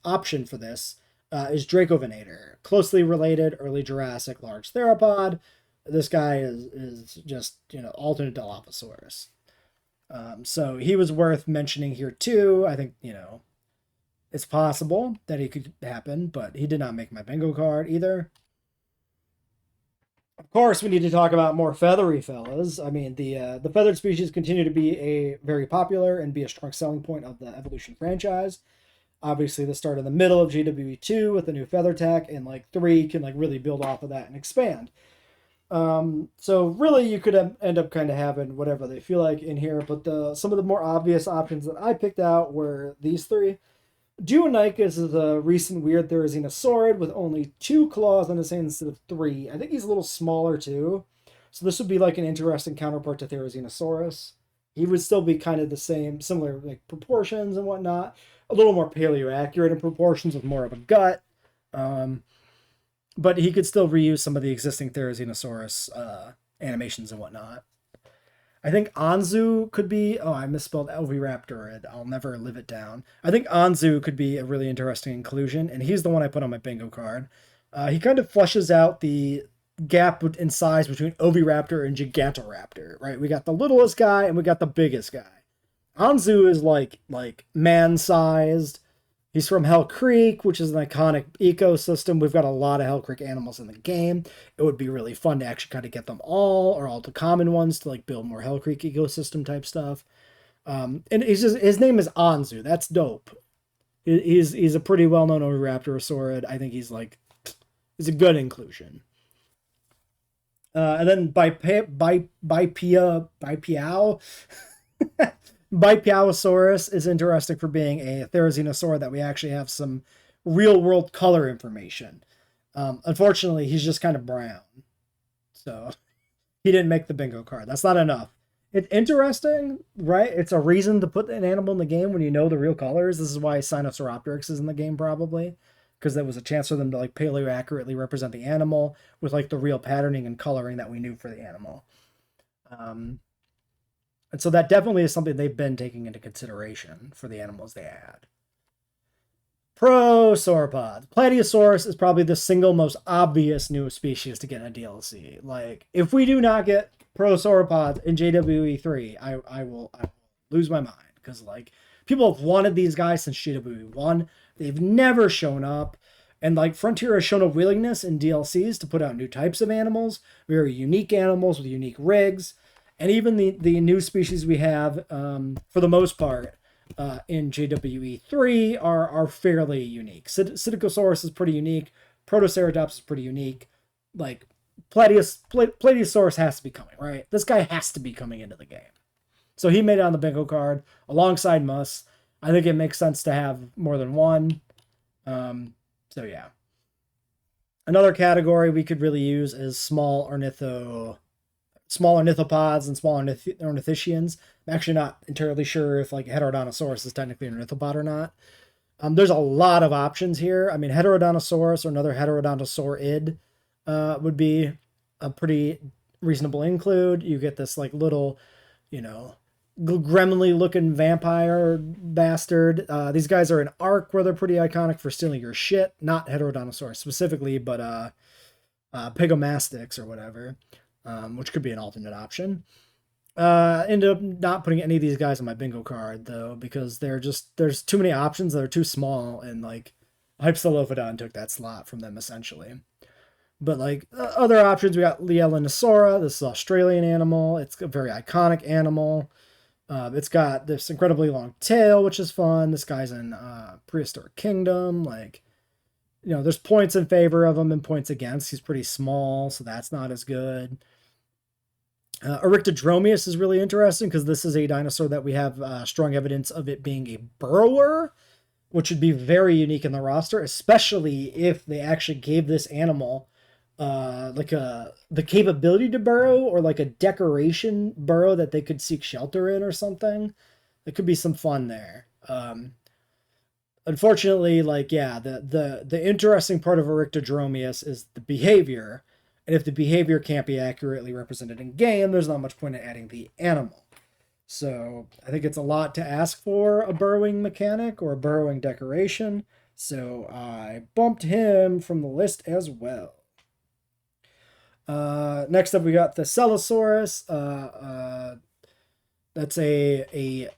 option for this is Dracovenator, closely related early Jurassic large theropod. This guy is just alternate Dilophosaurus. So he was worth mentioning here too. I think it's possible that he could happen, but he did not make my bingo card either. Of course, we need to talk about more feathery fellas. I mean, the feathered species continue to be a very popular and be a strong selling point of the Evolution franchise. Obviously, this started in the middle of JWE2 with the new feather tech, and 3 can really build off of that and expand. So really, you could end up kind of having whatever they feel like in here, but some of the more obvious options that I picked out were these three. Duonicus is a recent weird Therizinosaurid with only 2 claws on his hand instead of 3. I think he's a little smaller too. So this would be an interesting counterpart to Therizinosaurus. He would still be kind of the same, similar proportions and whatnot. A little more paleoaccurate in proportions with more of a gut. But he could still reuse some of the existing Therizinosaurus animations and whatnot. I think Anzu could be... Oh, I misspelled Oviraptor. I'll never live it down. I think Anzu could be a really interesting inclusion, and he's the one I put on my bingo card. He kind of flushes out the gap in size between Oviraptor and Gigantoraptor, right? We got the littlest guy, and we got the biggest guy. Anzu is like man-sized. He's from Hell Creek, which is an iconic ecosystem. We've got a lot of Hell Creek animals in the game. It would be really fun to actually kind of get them all, or all the common ones, to build more Hell Creek ecosystem type stuff. And his name is Anzu. That's dope. He's a pretty well-known Oviraptorosaurid. I think he's a good inclusion. And then Bipiao. Bipiaosaurus is interesting for being a Therizinosaur that we actually have some real-world color information. Unfortunately, he's just kind of brown. So he didn't make the bingo card. That's not enough. It's interesting, right? It's a reason to put an animal in the game when you know the real colors. This is why Sinosauropteryx is in the game, probably. Because there was a chance for them to like paleo accurately represent the animal with like the real patterning and coloring that we knew for the animal. And so that definitely is something they've been taking into consideration for the animals they add. Prosauropods. Plateosaurus is probably the single most obvious new species to get in a DLC. Like, if we do not get Prosauropods in JWE3, I will lose my mind. Because, like, people have wanted these guys since JWE1. They've never shown up. And, like, Frontier has shown a willingness in DLCs to put out new types of animals, very unique animals with unique rigs. And even the new species we have, for the most part, in JWE3 are fairly unique. Psittacosaurus is pretty unique. Protoceratops is pretty unique. Like, Plateosaurus has to be coming, right? This guy has to be coming into the game. So he made it on the bingo card alongside Mus. I think it makes sense to have more than one. So yeah. Another category we could really use is small ornithopods and small ornithischians. I'm actually not entirely sure if like Heterodontosaurus is technically an ornithopod or not. There's a lot of options here. I mean, Heterodontosaurus or another Heterodontosaurid would be a pretty reasonable include. You get this like little, gremlinly looking vampire bastard. These guys are an arc where they're pretty iconic for stealing your shit. Not Heterodontosaurus specifically, but Pygomastix or whatever. Which could be an alternate option. Ended up not putting any of these guys on my bingo card though, because there's too many options that are too small, and like Hypsilophodon took that slot from them essentially. But like other options, we got Lielinosaura. This is an Australian animal. It's a very iconic animal. It's got this incredibly long tail, which is fun. This guy's in Prehistoric Kingdom. Like, there's points in favor of him and points against. He's pretty small, so that's not as good. Eryctodromius is really interesting because this is a dinosaur that we have strong evidence of it being a burrower, which would be very unique in the roster, especially if they actually gave this animal the capability to burrow, or like a decoration burrow that they could seek shelter in or something. There could be some fun there. Unfortunately, like, yeah, the interesting part of Eryctodromius is the behavior. And if the behavior can't be accurately represented in game, there's not much point in adding the animal. So I think it's a lot to ask for a burrowing mechanic or a burrowing decoration. So I bumped him from the list as well. Next up, we got the Celosaurus. That's another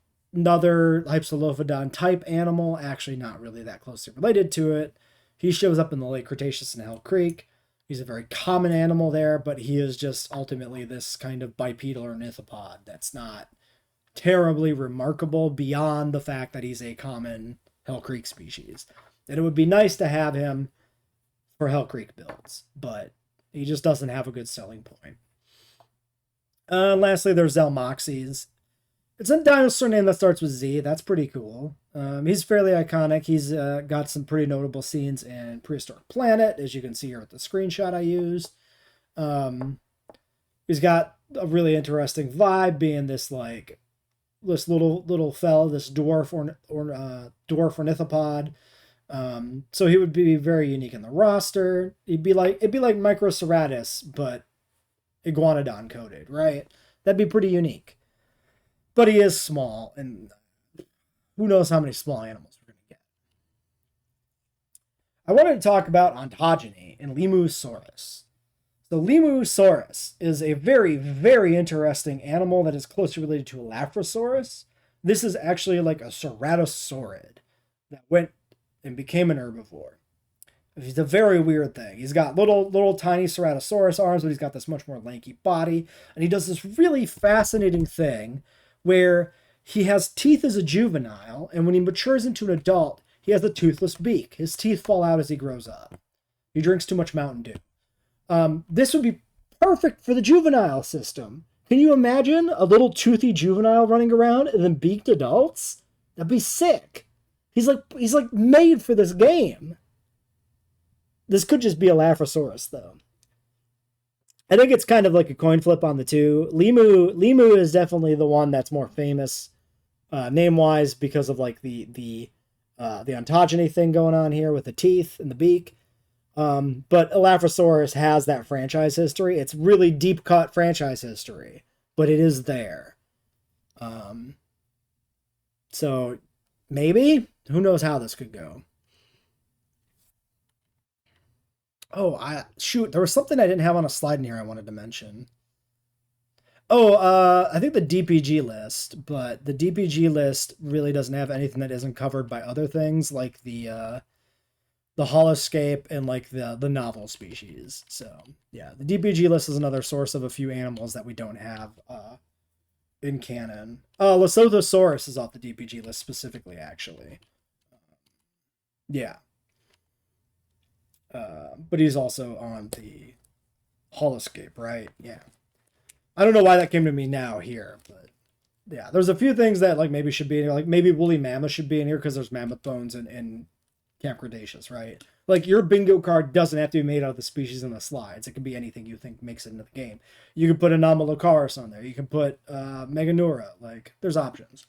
Hypsilophodon type animal, actually not really that closely related to it. He shows up in the late Cretaceous in Hell Creek. He's a very common animal there, but he is just ultimately this kind of bipedal ornithopod that's not terribly remarkable beyond the fact that he's a common Hell Creek species. And it would be nice to have him for Hell Creek builds, but he just doesn't have a good selling point. Lastly, there's Zelmoxes. It's a dinosaur name that starts with Z. That's pretty cool. He's fairly iconic. He's got some pretty notable scenes in Prehistoric Planet, as you can see here with the screenshot I used. He's got a really interesting vibe, being this like this little fella, this dwarf ornithopod. So he would be very unique in the roster. It'd be like Microceratus, but iguanodon coded, right? That'd be pretty unique. But he is small, and who knows how many small animals we're going to get. I wanted to talk about ontogeny in Lemusaurus. So Lemusaurus is a very, very interesting animal that is closely related to Elaphrosaurus. This is actually like a ceratosaurid that went and became an herbivore. He's a very weird thing. He's got little tiny Ceratosaurus arms, but he's got this much more lanky body. And he does this really fascinating thing where he has teeth as a juvenile, and when he matures into an adult, he has a toothless beak. His teeth fall out as he grows up. He drinks too much Mountain Dew. This would be perfect for the juvenile system. Can you imagine a little toothy juvenile running around and then beaked adults? That'd be sick. He's like made for this game. This could just be a Laphosaurus, though. I think it's kind of like a coin flip on the two. Lemur is definitely the one that's more famous, name wise, because of like the ontogeny thing going on here with the teeth and the beak. But Elaphrosaurus has that franchise history. It's really deep cut franchise history, but it is there. So maybe, who knows how this could go. Oh, there was something I didn't have on a slide in here I wanted to mention. Oh, I think the DPG list, but the DPG list really doesn't have anything that isn't covered by other things like the holoscape and like the novel species. So yeah, the DPG list is another source of a few animals that we don't have in canon. Lesothosaurus is off the DPG list specifically, actually. Yeah. But he's also on the holoscape, right? Yeah. I don't know why that came to me now here, but yeah, there's a few things that like maybe should be in here. Like maybe woolly mammoth should be in here because there's mammoth bones in Camp Cretaceous, right? Like your bingo card doesn't have to be made out of the species in the slides. It can be anything you think makes it into the game. You can put Anomalocaris on there. You can put Meganura. Like there's options.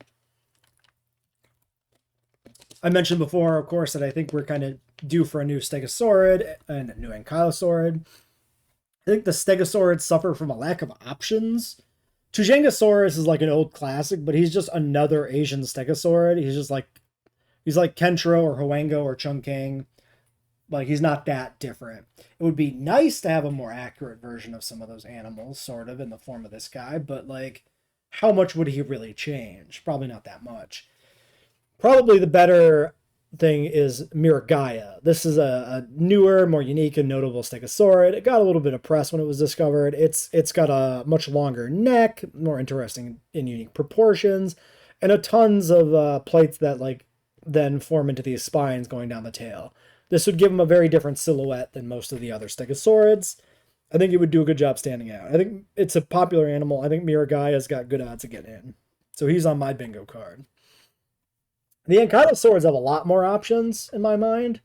I mentioned before, of course, that I think we're kind of due for a new Stegosaurid and a new Ankylosaurid. I think the Stegosaurids suffer from a lack of options. Tujangasaurus is like an old classic, but he's just another Asian Stegosaurid. He's like Kentro or Huango or Chungking. Like, he's not that different. It would be nice to have a more accurate version of some of those animals, sort of, in the form of this guy, but, like, how much would he really change? Probably not that much. Probably the better thing is Miragaia. This is a newer, more unique and notable Stegosaurid. It got a little bit of press when it was discovered. It's got a much longer neck, more interesting and unique proportions, and a tons of plates that, like, then form into these spines going down the tail. This would give him a very different silhouette than most of the other Stegosaurids. I think it would do a good job standing out. I think it's a popular animal. I think Miragaia's got good odds of getting in. So he's on my bingo card. The Ankylosaurids have a lot more options in my mind.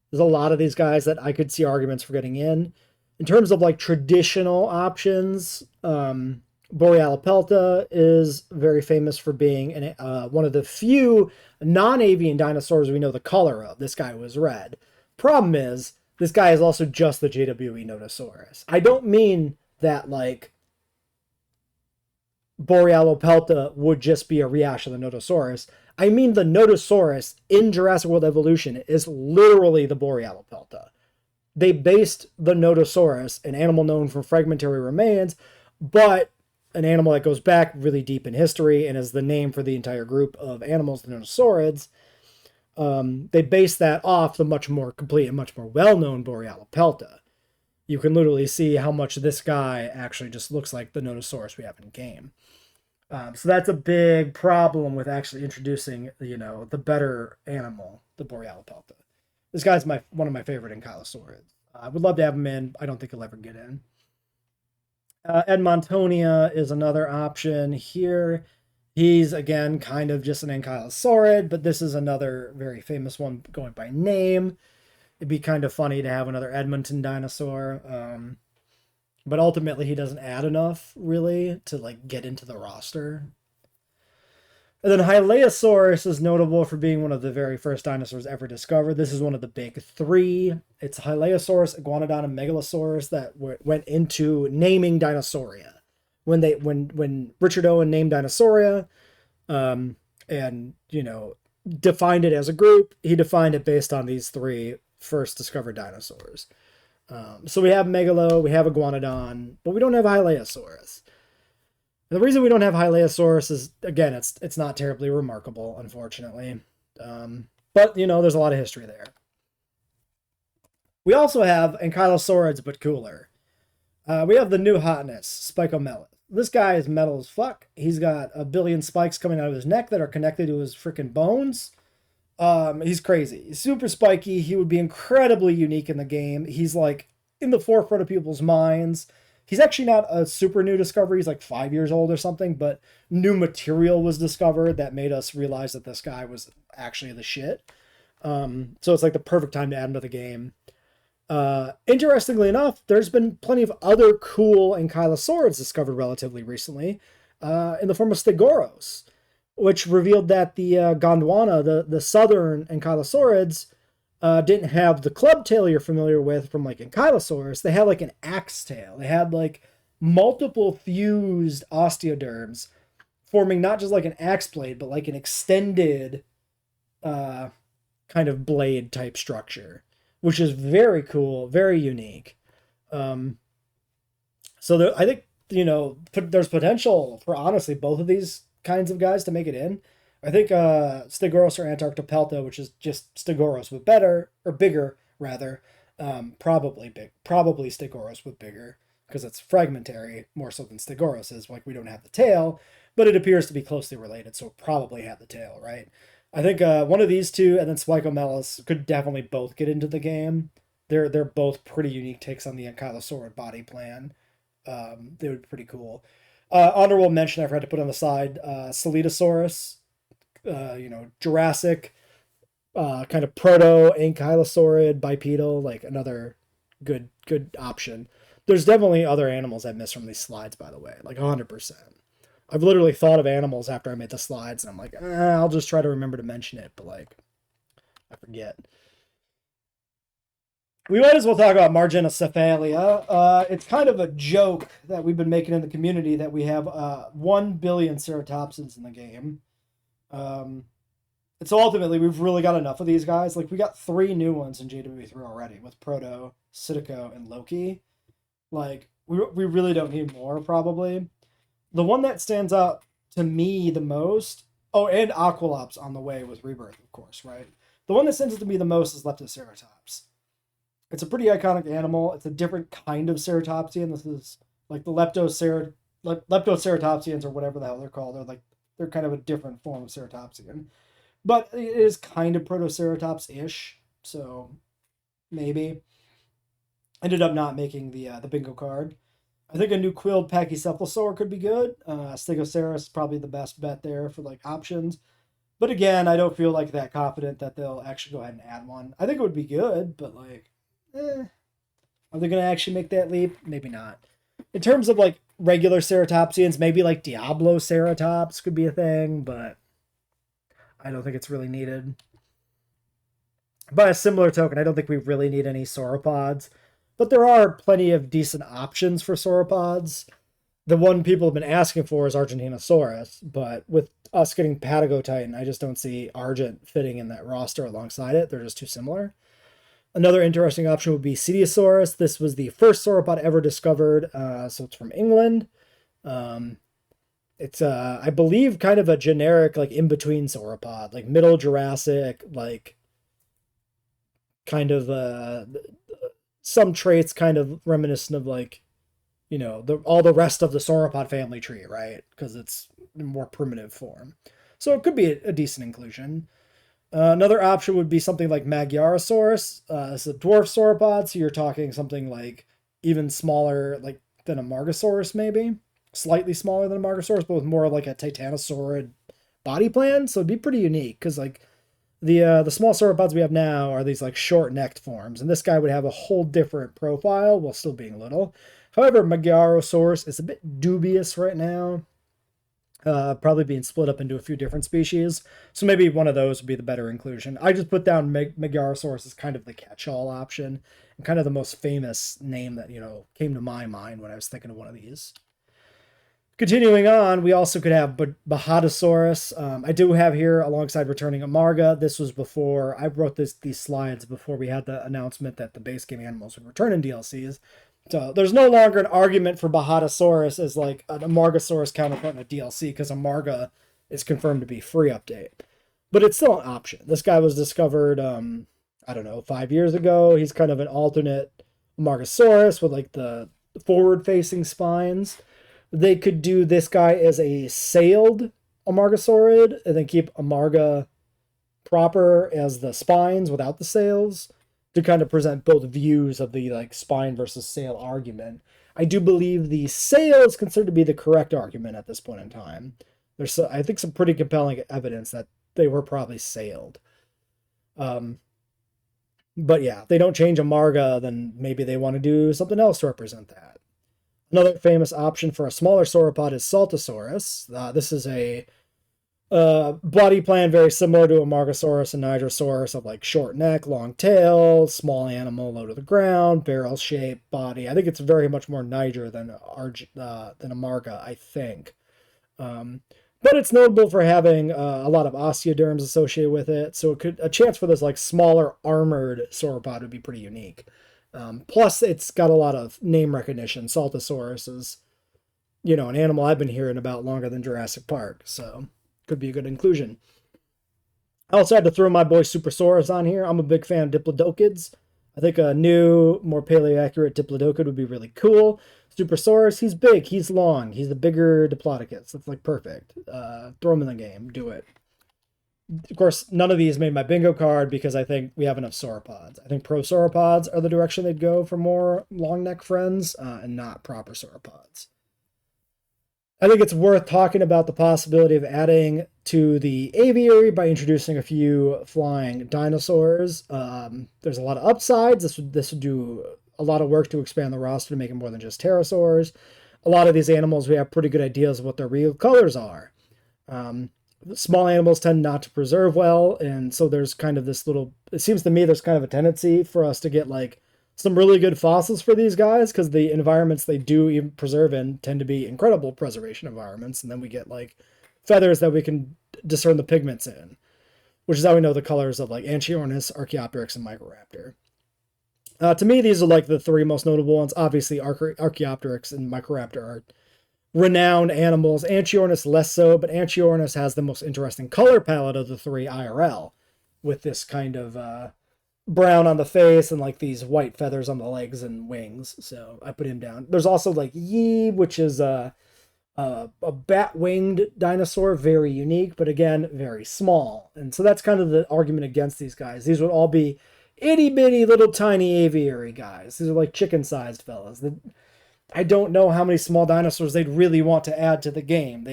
There's a lot of these guys that I could see arguments for getting in. In terms of like traditional options, Borealopelta is very famous for being one of the few non-avian dinosaurs we know the color of. This guy was red. Problem is, this guy is also just the JWE Notosaurus. I don't mean that like Borealopelta would just be a rehash of the Notosaurus. I mean the Notosaurus in Jurassic World Evolution is literally the Borealopelta. They based the Notosaurus, an animal known from fragmentary remains, but an animal that goes back really deep in history and is the name for the entire group of animals, the Notosaurids. They based that off the much more complete and much more well-known Borealopelta. You can literally see how much this guy actually just looks like the Notosaurus we have in game. So that's a big problem with actually introducing, the better animal, the Borealopelta. This guy's one of my favorite Ankylosaurids. I would love to have him in. I don't think he'll ever get in. Edmontonia is another option here. He's, again, kind of just an Ankylosaurid, but this is another very famous one going by name. It'd be kind of funny to have another Edmonton dinosaur. But ultimately, he doesn't add enough, really, to like get into the roster. And then Hylaeosaurus is notable for being one of the very first dinosaurs ever discovered. This is one of the big three. It's Hylaeosaurus, Iguanodon, and Megalosaurus that went into naming Dinosauria. When Richard Owen named Dinosauria, and defined it as a group, he defined it based on these three first discovered dinosaurs. So we have Megalo, we have Iguanodon, but we don't have Hylaeosaurus. And the reason we don't have Hylaeosaurus is, again, it's not terribly remarkable, unfortunately. But, there's a lot of history there. We also have Ankylosaurids, but cooler. We have the new hotness, Spicomelus. This guy is metal as fuck. He's got a billion spikes coming out of his neck that are connected to his freaking bones. He's crazy. He's super spiky. He would be incredibly unique in the game. He's like in the forefront of people's minds. He's actually not a super new discovery. He's like 5 years old or something, but new material was discovered that made us realize that this guy was actually the shit. So it's like the perfect time to add him to the game. Interestingly enough, there's been plenty of other cool ankylosaurids discovered relatively recently, in the form of Stegoros, which revealed that the Gondwana, the southern ankylosaurids, didn't have the club tail you're familiar with from like Ankylosaurus. They had like an axe tail. They had like multiple fused osteoderms forming not just like an axe blade, but like an extended uh, kind of blade type structure, which is very cool, very unique. Um, so there, I think there's potential for honestly both of these kinds of guys to make it in. I think Stegoros or Antarctopelta, which is just Stegoros but better or bigger rather, probably Stegoros with bigger because it's fragmentary more so than Stegoros is. Like we don't have the tail, but it appears to be closely related, so probably have the tail, right? I think one of these two and then Splycomelis could definitely both get into the game. They're both pretty unique takes on the Ankylosaurid body plan. They would be pretty cool. Honorable mention I've had to put on the side, Salitosaurus, Jurassic, kind of proto ankylosaurid bipedal, like another good option. There's definitely other animals I missed from these slides, by the way, like 100%. I've literally thought of animals after I made the slides, and I'm like, I'll just try to remember to mention it, but like, I forget. We might as well talk about Marginocephalia. It's kind of a joke that we've been making in the community that we have 1 billion ceratopsids in the game. And so ultimately, we've really got enough of these guys. Like, we got 3 new ones in JWE3 already with Proto, Citico, and Loki. Like, we really don't need more, probably. The one that stands out to me the most... Oh, and Aqualops on the way with Rebirth, of course, right? The one that stands out to me the most is Leptoceratops. It's a pretty iconic animal. It's a different kind of ceratopsian. This is like the leptoceratopsians or whatever the hell they're called. They're kind of a different form of ceratopsian. But it is kind of Protoceratops-ish, so maybe. Ended up not making the bingo card. I think a new quilled Pachycephalosaur could be good. Stegosaurus is probably the best bet there for like options. But again, I don't feel like that confident that they'll actually go ahead and add one. I think it would be good, but like, are they going to actually make that leap? Maybe not. In terms of like regular ceratopsians, maybe like Diabloceratops could be a thing, but I don't think it's really needed. By a similar token, I don't think we really need any sauropods, but there are plenty of decent options for sauropods. The one people have been asking for is Argentinosaurus, but with us getting Patagotitan, I just don't see Argent fitting in that roster alongside it. They're just too similar. Another interesting option would be Cetiosaurus. This was the first sauropod ever discovered, so it's from England. It's, I believe, kind of a generic, like, in-between sauropod, like middle Jurassic, like, kind of, some traits kind of reminiscent of, like, all the rest of the sauropod family tree, right? Because it's in more primitive form. So it could be a decent inclusion. Another option would be something like Magyarosaurus. It's a dwarf sauropod, so you're talking something like even smaller, like than a Margosaurus, maybe slightly smaller than a Margosaurus, but with more of like a Titanosaurid body plan. So it'd be pretty unique because like the small sauropods we have now are these like short-necked forms, and this guy would have a whole different profile while still being little. However, Magyarosaurus is a bit dubious right now. Probably being split up into a few different species. So maybe one of those would be the better inclusion. I just put down Magyarosaurus as kind of the catch-all option and kind of the most famous name that, came to my mind when I was thinking of one of these. Continuing on, we also could have Bahatosaurus. I do have here alongside returning Amarga. This was before I wrote these slides before we had the announcement that the base game animals would return in DLCs. So there's no longer an argument for Bahatosaurus as like an Amargasaurus counterpart in a DLC because Amarga is confirmed to be free update. But it's still an option. This guy was discovered, I don't know, 5 years ago. He's kind of an alternate Amargasaurus with like the forward-facing spines. They could do this guy as a sailed Amargasaurid and then keep Amarga proper as the spines without the sails to kind of present both views of the like spine versus sail argument. I do believe the sail is considered to be the correct argument at this point in time. There's, I think, some pretty compelling evidence that they were probably sailed. But yeah, if they don't change Amarga, then maybe they want to do something else to represent that. Another famous option for a smaller sauropod is Saltosaurus. This is a body plan very similar to a Margosaurus and Nigersaurus, of like short neck, long tail, small animal low to the ground, barrel shaped body. I think it's very much more Niger than a Marga, I think. But it's notable for having a lot of osteoderms associated with it, so a chance for this like smaller armored sauropod would be pretty unique. Plus, it's got a lot of name recognition. Saltosaurus is, an animal I've been hearing about longer than Jurassic Park, so could be a good inclusion. I also had to throw my boy Supersaurus on here. I'm a big fan of Diplodocids. I think a new, more paleo-accurate Diplodocid would be really cool. Supersaurus, he's big, he's long, he's the bigger Diplodocus. That's like perfect. Throw him in the game, do it. Of course, none of these made my bingo card because I think we have enough sauropods. I think prosauropods are the direction they'd go for more long neck friends, and not proper sauropods. I think it's worth talking about the possibility of adding to the aviary by introducing a few flying dinosaurs. There's a lot of upsides. This would do a lot of work to expand the roster to make it more than just pterosaurs. A lot of these animals, we have pretty good ideas of what their real colors are. Small animals tend not to preserve well, and so there's kind of this little, it seems to me there's kind of a tendency for us to get like some really good fossils for these guys, because the environments they do even preserve in tend to be incredible preservation environments, and then we get like feathers that we can discern the pigments in, which is how we know the colors of like Anchiornis, Archaeopteryx, and Microraptor. To me, these are like the three most notable ones. Obviously, Archaeopteryx and Microraptor are renowned animals. Anchiornis less so, but Anchiornis has the most interesting color palette of the three IRL, with this kind of brown on the face and like these white feathers on the legs and wings. So I put him down. There's also like Yi, which is a bat-winged dinosaur, very unique, but again, very small. And so that's kind of the argument against these guys. These would all be itty-bitty little tiny aviary guys. These are like chicken-sized fellas. I don't know how many small dinosaurs they'd really want to add to the game.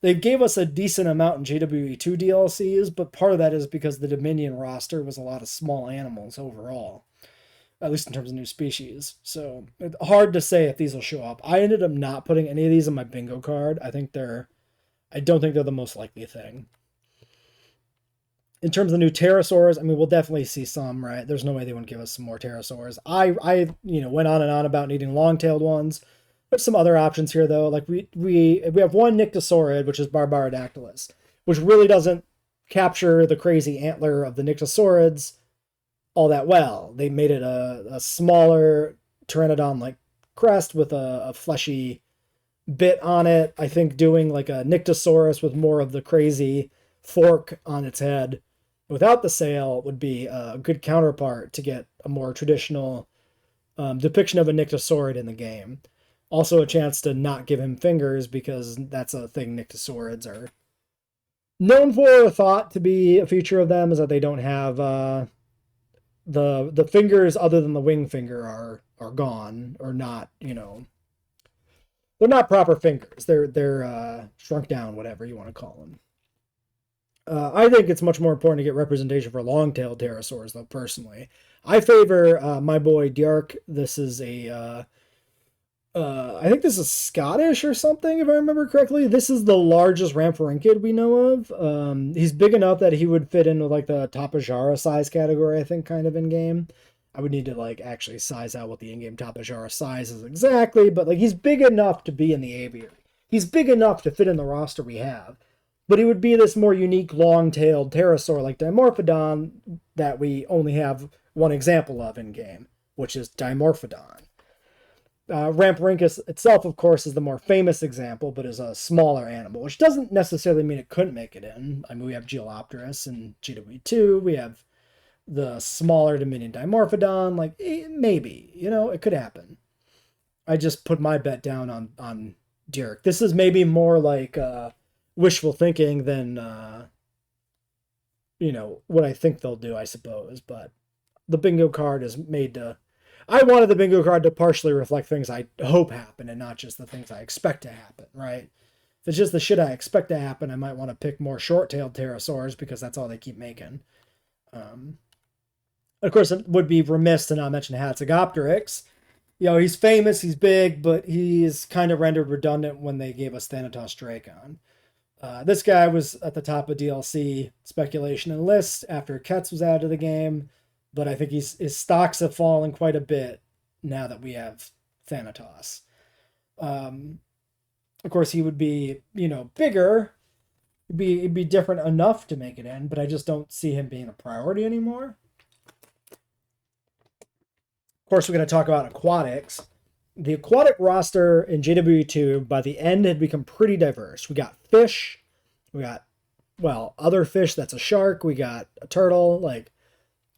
They gave us a decent amount in JWE2 DLCs, but part of that is because the Dominion roster was a lot of small animals overall, at least in terms of new species. So it's hard to say if these will show up. I ended up not putting any of these in my bingo card. I don't think they're the most likely thing. In terms of the new pterosaurs, I mean, we'll definitely see some, right? There's no way they wouldn't give us some more pterosaurs. I went on and on about needing long-tailed ones. There's some other options here, though. Like we have one nyctosaurid, which is Barbarodactylus, which really doesn't capture the crazy antler of the nyctosaurids all that well. They made it a smaller pteranodon-like crest with a fleshy bit on it. I think doing like a Nyctosaurus with more of the crazy fork on its head without the sail would be a good counterpart to get a more traditional depiction of a Nyctosaurid in the game. Also a chance to not give him fingers, because that's a thing Nyctosaurids are known for, or thought to be a feature of them, is that they don't have the fingers other than the wing finger are gone, or not, they're not proper fingers. They're shrunk down, whatever you want to call them. I think it's much more important to get representation for long-tailed pterosaurs, though, personally. I favor my boy Djark. This is I think this is Scottish or something, if I remember correctly. This is the largest Rhamphorhynchid we know of. He's big enough that he would fit into like the Tapejara size category, I think, kind of in-game. I would need to like actually size out what the in-game Tapejara size is exactly, but like he's big enough to be in the aviary. He's big enough to fit in the roster we have. But he would be this more unique long-tailed pterosaur like Dimorphodon that we only have one example of in-game, which is Dimorphodon. Rhamphorhynchus itself, of course, is the more famous example, but is a smaller animal, which doesn't necessarily mean it couldn't make it in. I mean, we have Geolopterus and JWE2. We have the smaller Dominion Dimorphodon. Like, maybe, it could happen. I just put my bet down on Djark. This is maybe more like wishful thinking than what I think they'll do, I suppose. But the bingo card is made to, I wanted the bingo card to partially reflect things I hope happen and not just the things I expect to happen, right? If it's just the shit I expect to happen, I might want to pick more short-tailed pterosaurs because that's all they keep making. Of course, it would be remiss to not mention Hatzegopteryx. He's famous, he's big, but he's kind of rendered redundant when they gave us Thanatos Dracon. This guy was at the top of DLC speculation and list after Ketz was added to the game, but I think his stocks have fallen quite a bit now that we have Thanatos. Of course, he would be, bigger. It'd be different enough to make it in, but I just don't see him being a priority anymore. Of course, we're going to talk about aquatics. The aquatic roster in JWE2 by the end had become pretty diverse. We got fish, we got, other fish that's a shark, we got a turtle, like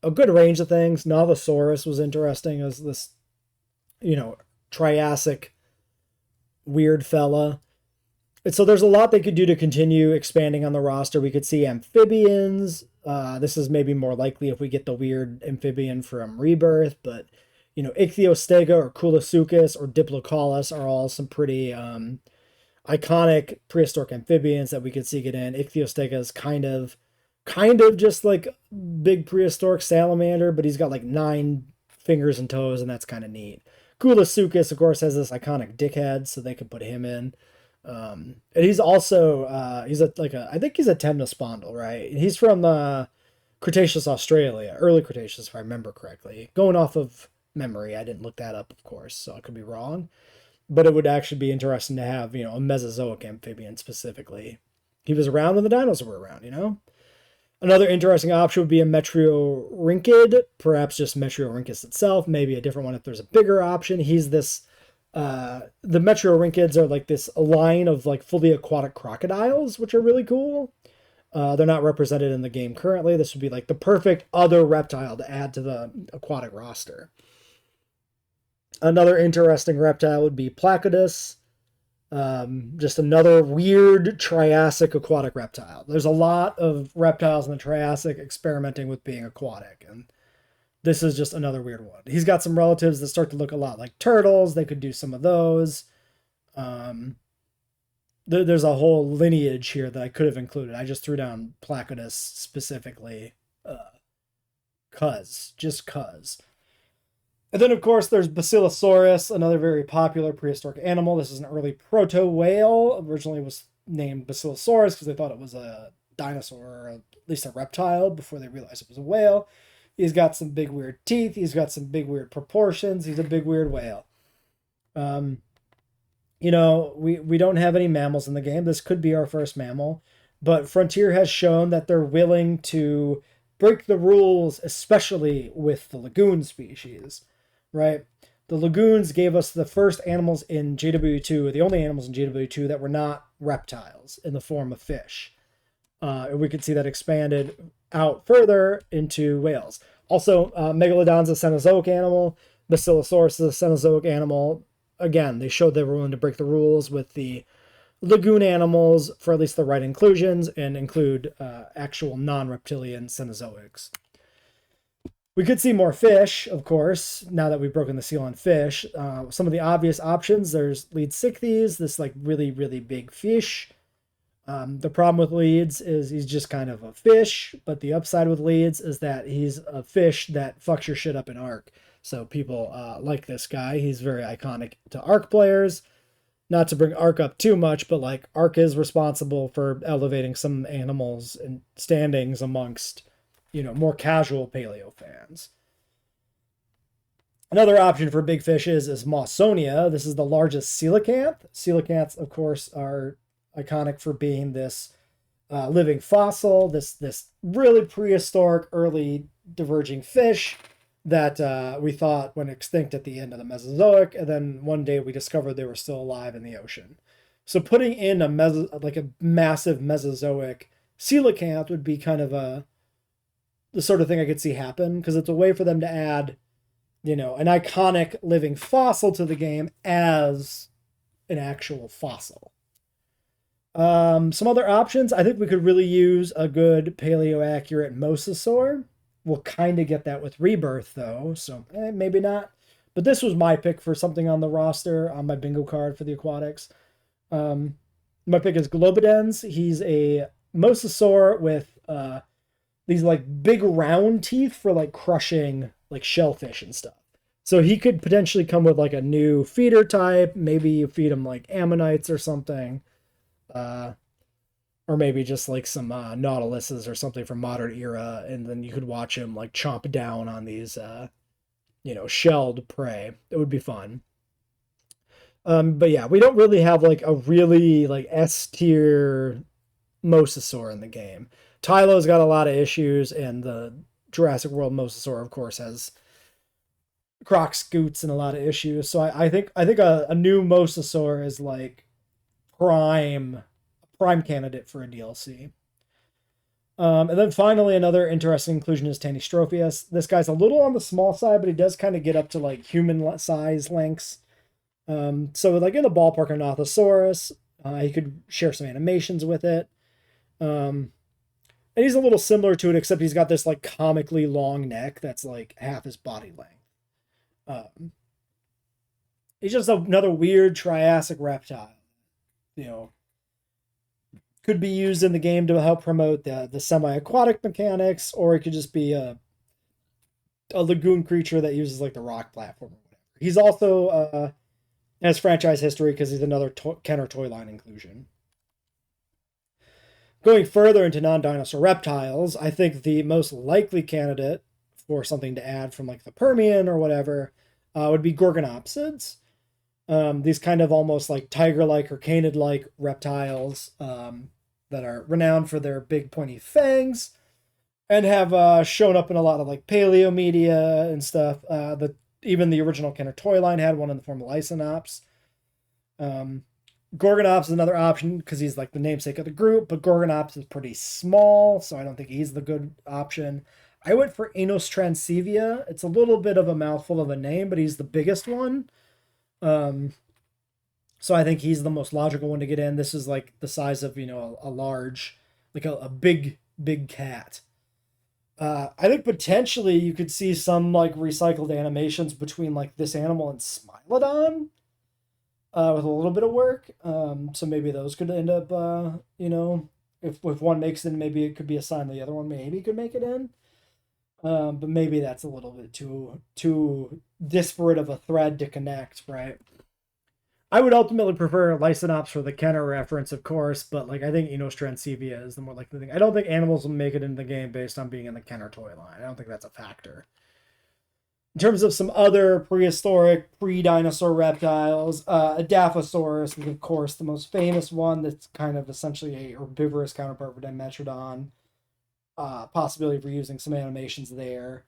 a good range of things. Novosaurus was interesting as this, Triassic weird fella. And so there's a lot they could do to continue expanding on the roster. We could see amphibians. This is maybe more likely if we get the weird amphibian from Rebirth, but Ichthyostega or Kulasuchus or Diplocaulus are all some pretty iconic prehistoric amphibians that we could see get in. Ichthyostega is kind of just like big prehistoric salamander, but he's got like 9 fingers and toes, and that's kind of neat. Kulasuchus, of course, has this iconic dickhead, so they could put him in. And he's also I think he's a temnospondyl, right? He's from Cretaceous Australia, early Cretaceous, if I remember correctly. Going off of memory, I didn't look that up, of course, so I could be wrong. But it would actually be interesting to have, a Mesozoic amphibian specifically. He was around when the dinosaurs were around, Another interesting option would be a Metriorhynchid, perhaps just Metriorhynchus itself, maybe a different one if there's a bigger option. He's this, the Metriorhynchids are like this line of like fully aquatic crocodiles, which are really cool. They're not represented in the game currently. This would be like the perfect other reptile to add to the aquatic roster. Another interesting reptile would be Placidus. Just another weird Triassic aquatic reptile. There's a lot of reptiles in the Triassic experimenting with being aquatic, and this is just another weird one. He's got some relatives that start to look a lot like turtles. They could do some of those. There's a whole lineage here that I could have included. I just threw down Placidus specifically, cuz. And then, of course, there's Basilosaurus, another very popular prehistoric animal. This is an early proto-whale. Originally was named Basilosaurus because they thought it was a dinosaur, or at least a reptile, before they realized it was a whale. He's got some big weird teeth. He's got some big weird proportions. He's a big weird whale. We don't have any mammals in the game. This could be our first mammal. But Frontier has shown that they're willing to break the rules, especially with the lagoon species. Right? The lagoons gave us the first animals in JWE2, the only animals in JWE2 that were not reptiles in the form of fish. And we could see that expanded out further into whales. Also, Megalodon's a Cenozoic animal. Basilosaurus is a Cenozoic animal. Again, they showed they were willing to break the rules with the lagoon animals for at least the right inclusions and include actual non-reptilian Cenozoics. We could see more fish, of course, now that we've broken the seal on fish. Some of the obvious options, there's Leedsichthys, this like really, really big fish. The problem with Leeds is he's just kind of a fish, but the upside with Leeds is that he's a fish that fucks your shit up in Ark. So people like this guy. He's very iconic to Ark players. Not to bring Ark up too much, but like Ark is responsible for elevating some animals and standings amongst more casual paleo fans. Another option for big fishes is Mawsonia. This is the largest coelacanth. Coelacanths, of course, are iconic for being this living fossil, this really prehistoric, early diverging fish that we thought went extinct at the end of the Mesozoic, and then one day we discovered they were still alive in the ocean. So putting in a massive Mesozoic coelacanth would be kind of the sort of thing I could see happen, because it's a way for them to add, an iconic living fossil to the game as an actual fossil. Some other options, I think we could really use a good paleo-accurate mosasaur. We'll kind of get that with Rebirth, though, so maybe not. But this was my pick for something on the roster, on my bingo card for the aquatics. My pick is Globidens. He's a mosasaur with these like big round teeth for like crushing like shellfish and stuff. So he could potentially come with like a new feeder type. Maybe you feed him like ammonites or something. Uh, or maybe just like some nautiluses or something from modern era, and then you could watch him like chomp down on these shelled prey. It would be fun. But yeah, we don't really have like a really like S tier mosasaur in the game. Tylo's got a lot of issues, and the Jurassic World mosasaur, of course, has croc scoots and a lot of issues. So I think a new mosasaur is like prime prime candidate for a DLC. And then finally, another interesting inclusion is Tanystropheus. This guy's a little on the small side, but he does kind of get up to like human size lengths. So like in the ballpark of Nothosaurus, he could share some animations with it. And he's a little similar to it, except he's got this like comically long neck that's like half his body length. He's just another weird Triassic reptile. You know, could be used in the game to help promote the semi-aquatic mechanics, or it could just be a lagoon creature that uses like the rock platform or whatever. He's also has franchise history because he's another Kenner toy line inclusion. Going further into non-dinosaur reptiles, I think the most likely candidate for something to add from like the Permian or whatever would be Gorgonopsids. These kind of almost like tiger-like or canid-like reptiles that are renowned for their big pointy fangs and have shown up in a lot of like paleo media and stuff. Even the original Kenner toy line had one in the form of Lysonops. Gorgonops is another option because he's like the namesake of the group, but Gorgonops is pretty small, so I don't think he's the good option. I went for Anos transivia. It's a little bit of a mouthful of a name, but he's the biggest one. So I think he's the most logical one to get in. This is like the size of, a large, like a big, big cat. I think potentially you could see some like recycled animations between like this animal and Smilodon with a little bit of work. So maybe those could end up, if one makes it in, maybe it could be a sign the other one maybe could make it in. But maybe that's a little bit too disparate of a thread to connect, right? I would ultimately prefer Lysonops for the Kenner reference, of course, but like I think Enos transivia is the more likely thing. I don't think animals will make it into the game based on being in the Kenner toy line. I don't think that's a factor. In terms of some other prehistoric, pre-dinosaur reptiles, Adaphosaurus is, of course, the most famous one that's kind of essentially a herbivorous counterpart for Dimetrodon. Possibility for using some animations there.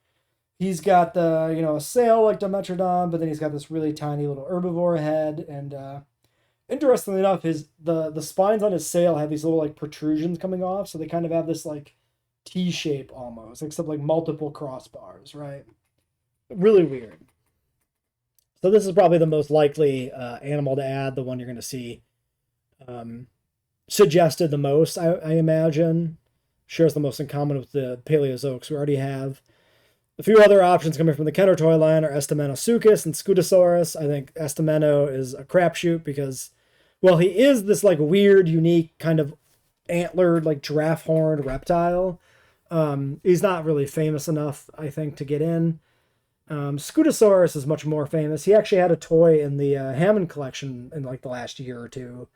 He's got a sail like Dimetrodon, but then he's got this really tiny little herbivore head. And interestingly enough, the spines on his sail have these little like protrusions coming off, so they kind of have this like T shape almost, except like multiple crossbars, right? Really weird. So this is probably the most likely animal to add, the one you're going to see suggested the most, I imagine. Shares the most in common with the Paleozoics we already have. A few other options coming from the Kenner toy line are Estimenosuchus and Scutosaurus. I think Estimeno is a crapshoot because, well, he is this like weird, unique kind of antlered, like giraffe-horned reptile. He's not really famous enough, I think, to get in. Scutosaurus is much more famous. He actually had a toy in the Hammond collection in like the last year or two.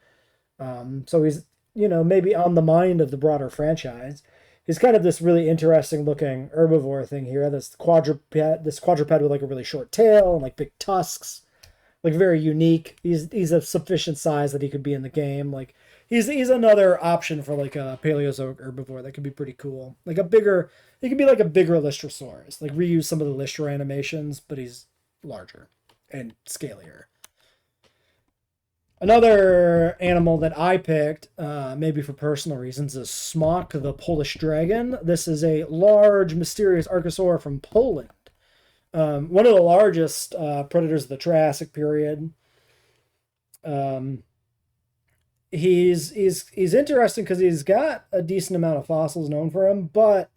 So he's, maybe on the mind of the broader franchise. He's kind of this really interesting looking herbivore thing here. This quadruped with like a really short tail and like big tusks, like very unique. He's of sufficient size that he could be in the game. Like he's another option for like a Paleozoic herbivore that could be pretty cool. He could be like a bigger Lystrosaurus. Like reuse some of the Lystro animations, but he's larger and scalier. Another animal that I picked, maybe for personal reasons, is Smok, the Polish dragon. This is a large, mysterious archosaur from Poland. One of the largest predators of the Triassic period. He's interesting because he's got a decent amount of fossils known for him, but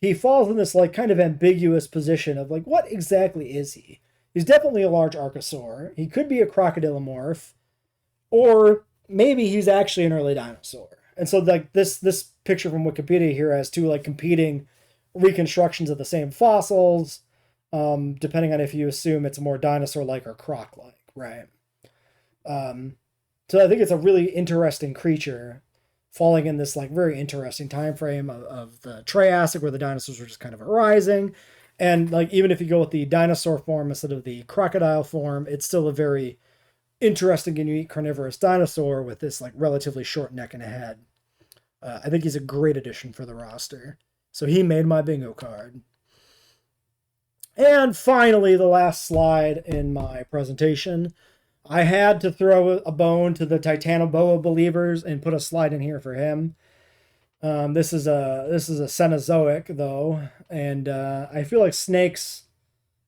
he falls in this like kind of ambiguous position of like, what exactly is he? He's definitely a large archosaur. He could be a crocodilomorph. Or maybe he's actually an early dinosaur. And so like this picture from Wikipedia here has two like competing reconstructions of the same fossils, depending on if you assume it's more dinosaur-like or croc-like, right? So I think it's a really interesting creature falling in this like very interesting time frame of the Triassic, where the dinosaurs were just kind of arising. And like even if you go with the dinosaur form instead of the crocodile form, it's still a very interesting and unique carnivorous dinosaur with this like relatively short neck and a head. I think he's a great addition for the roster. So he made my bingo card. And finally, the last slide in my presentation. I had to throw a bone to the Titanoboa believers and put a slide in here for him. This is a Cenozoic though, and I feel like snakes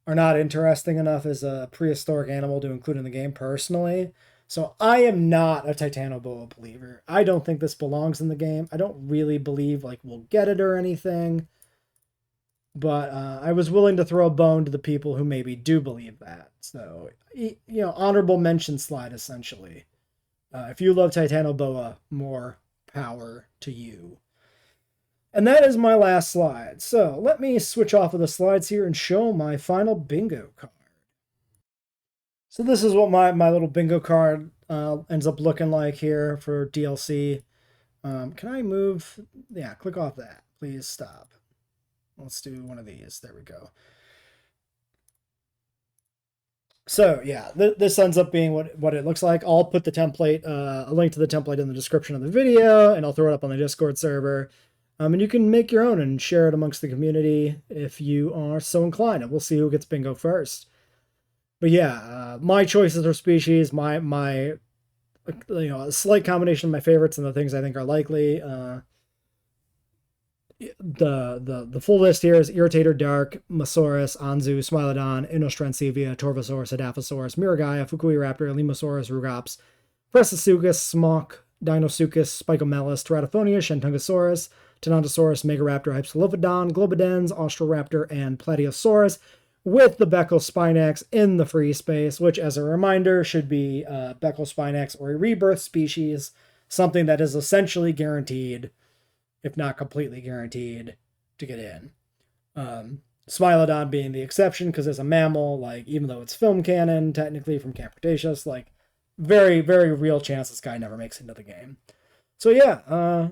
are not interesting enough as a prehistoric animal to include in the game personally. So I am not a Titanoboa believer. I don't think this belongs in the game. I don't really believe like we'll get it or anything. But I was willing to throw a bone to the people who maybe do believe that. So, honorable mention slide, essentially. If you love Titanoboa, more power to you. And that is my last slide. So let me switch off of the slides here and show my final bingo card. So this is what my little bingo card ends up looking like here for DLC. Can I move? Yeah, click off that. Please stop. Let's do one of these. There we go. So yeah, this ends up being what it looks like. I'll put the template, a link to the template in the description of the video, and I'll throw it up on the Discord server. And you can make your own and share it amongst the community if you are so inclined. And we'll see who gets bingo first. But yeah, my choices are species, my a slight combination of my favorites and the things I think are likely. The full list here is Irritator Dark, Mosaurus, Anzu, Smilodon, Inostrancevia, Torvosaurus, Edaphosaurus, Miragaia, Fukuiraptor, Limosaurus, Rugops, Prestasuchus, Smock, Dinosuchus, Spicomelus, Teratophonius, Shentungosaurus, Tenontosaurus, Megaraptor, Hypsilophodon, Globidens, Austroraptor, and Platyosaurus, with the Beckel-Spinax in the free space, which, as a reminder, should be Beckel-Spinax or a rebirth species, something that is essentially guaranteed, if not completely guaranteed, to get in. Smilodon being the exception, because as a mammal, like, even though it's film canon, technically from Camp Cretaceous, like, very, very real chance this guy never makes it into the game. So yeah,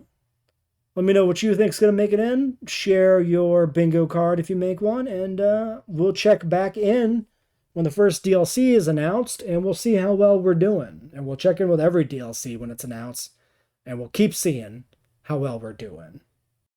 let me know what you think's going to make it in. Share your bingo card if you make one, and we'll check back in when the first DLC is announced, and we'll see how well we're doing. And we'll check in with every DLC when it's announced, and we'll keep seeing how well we're doing.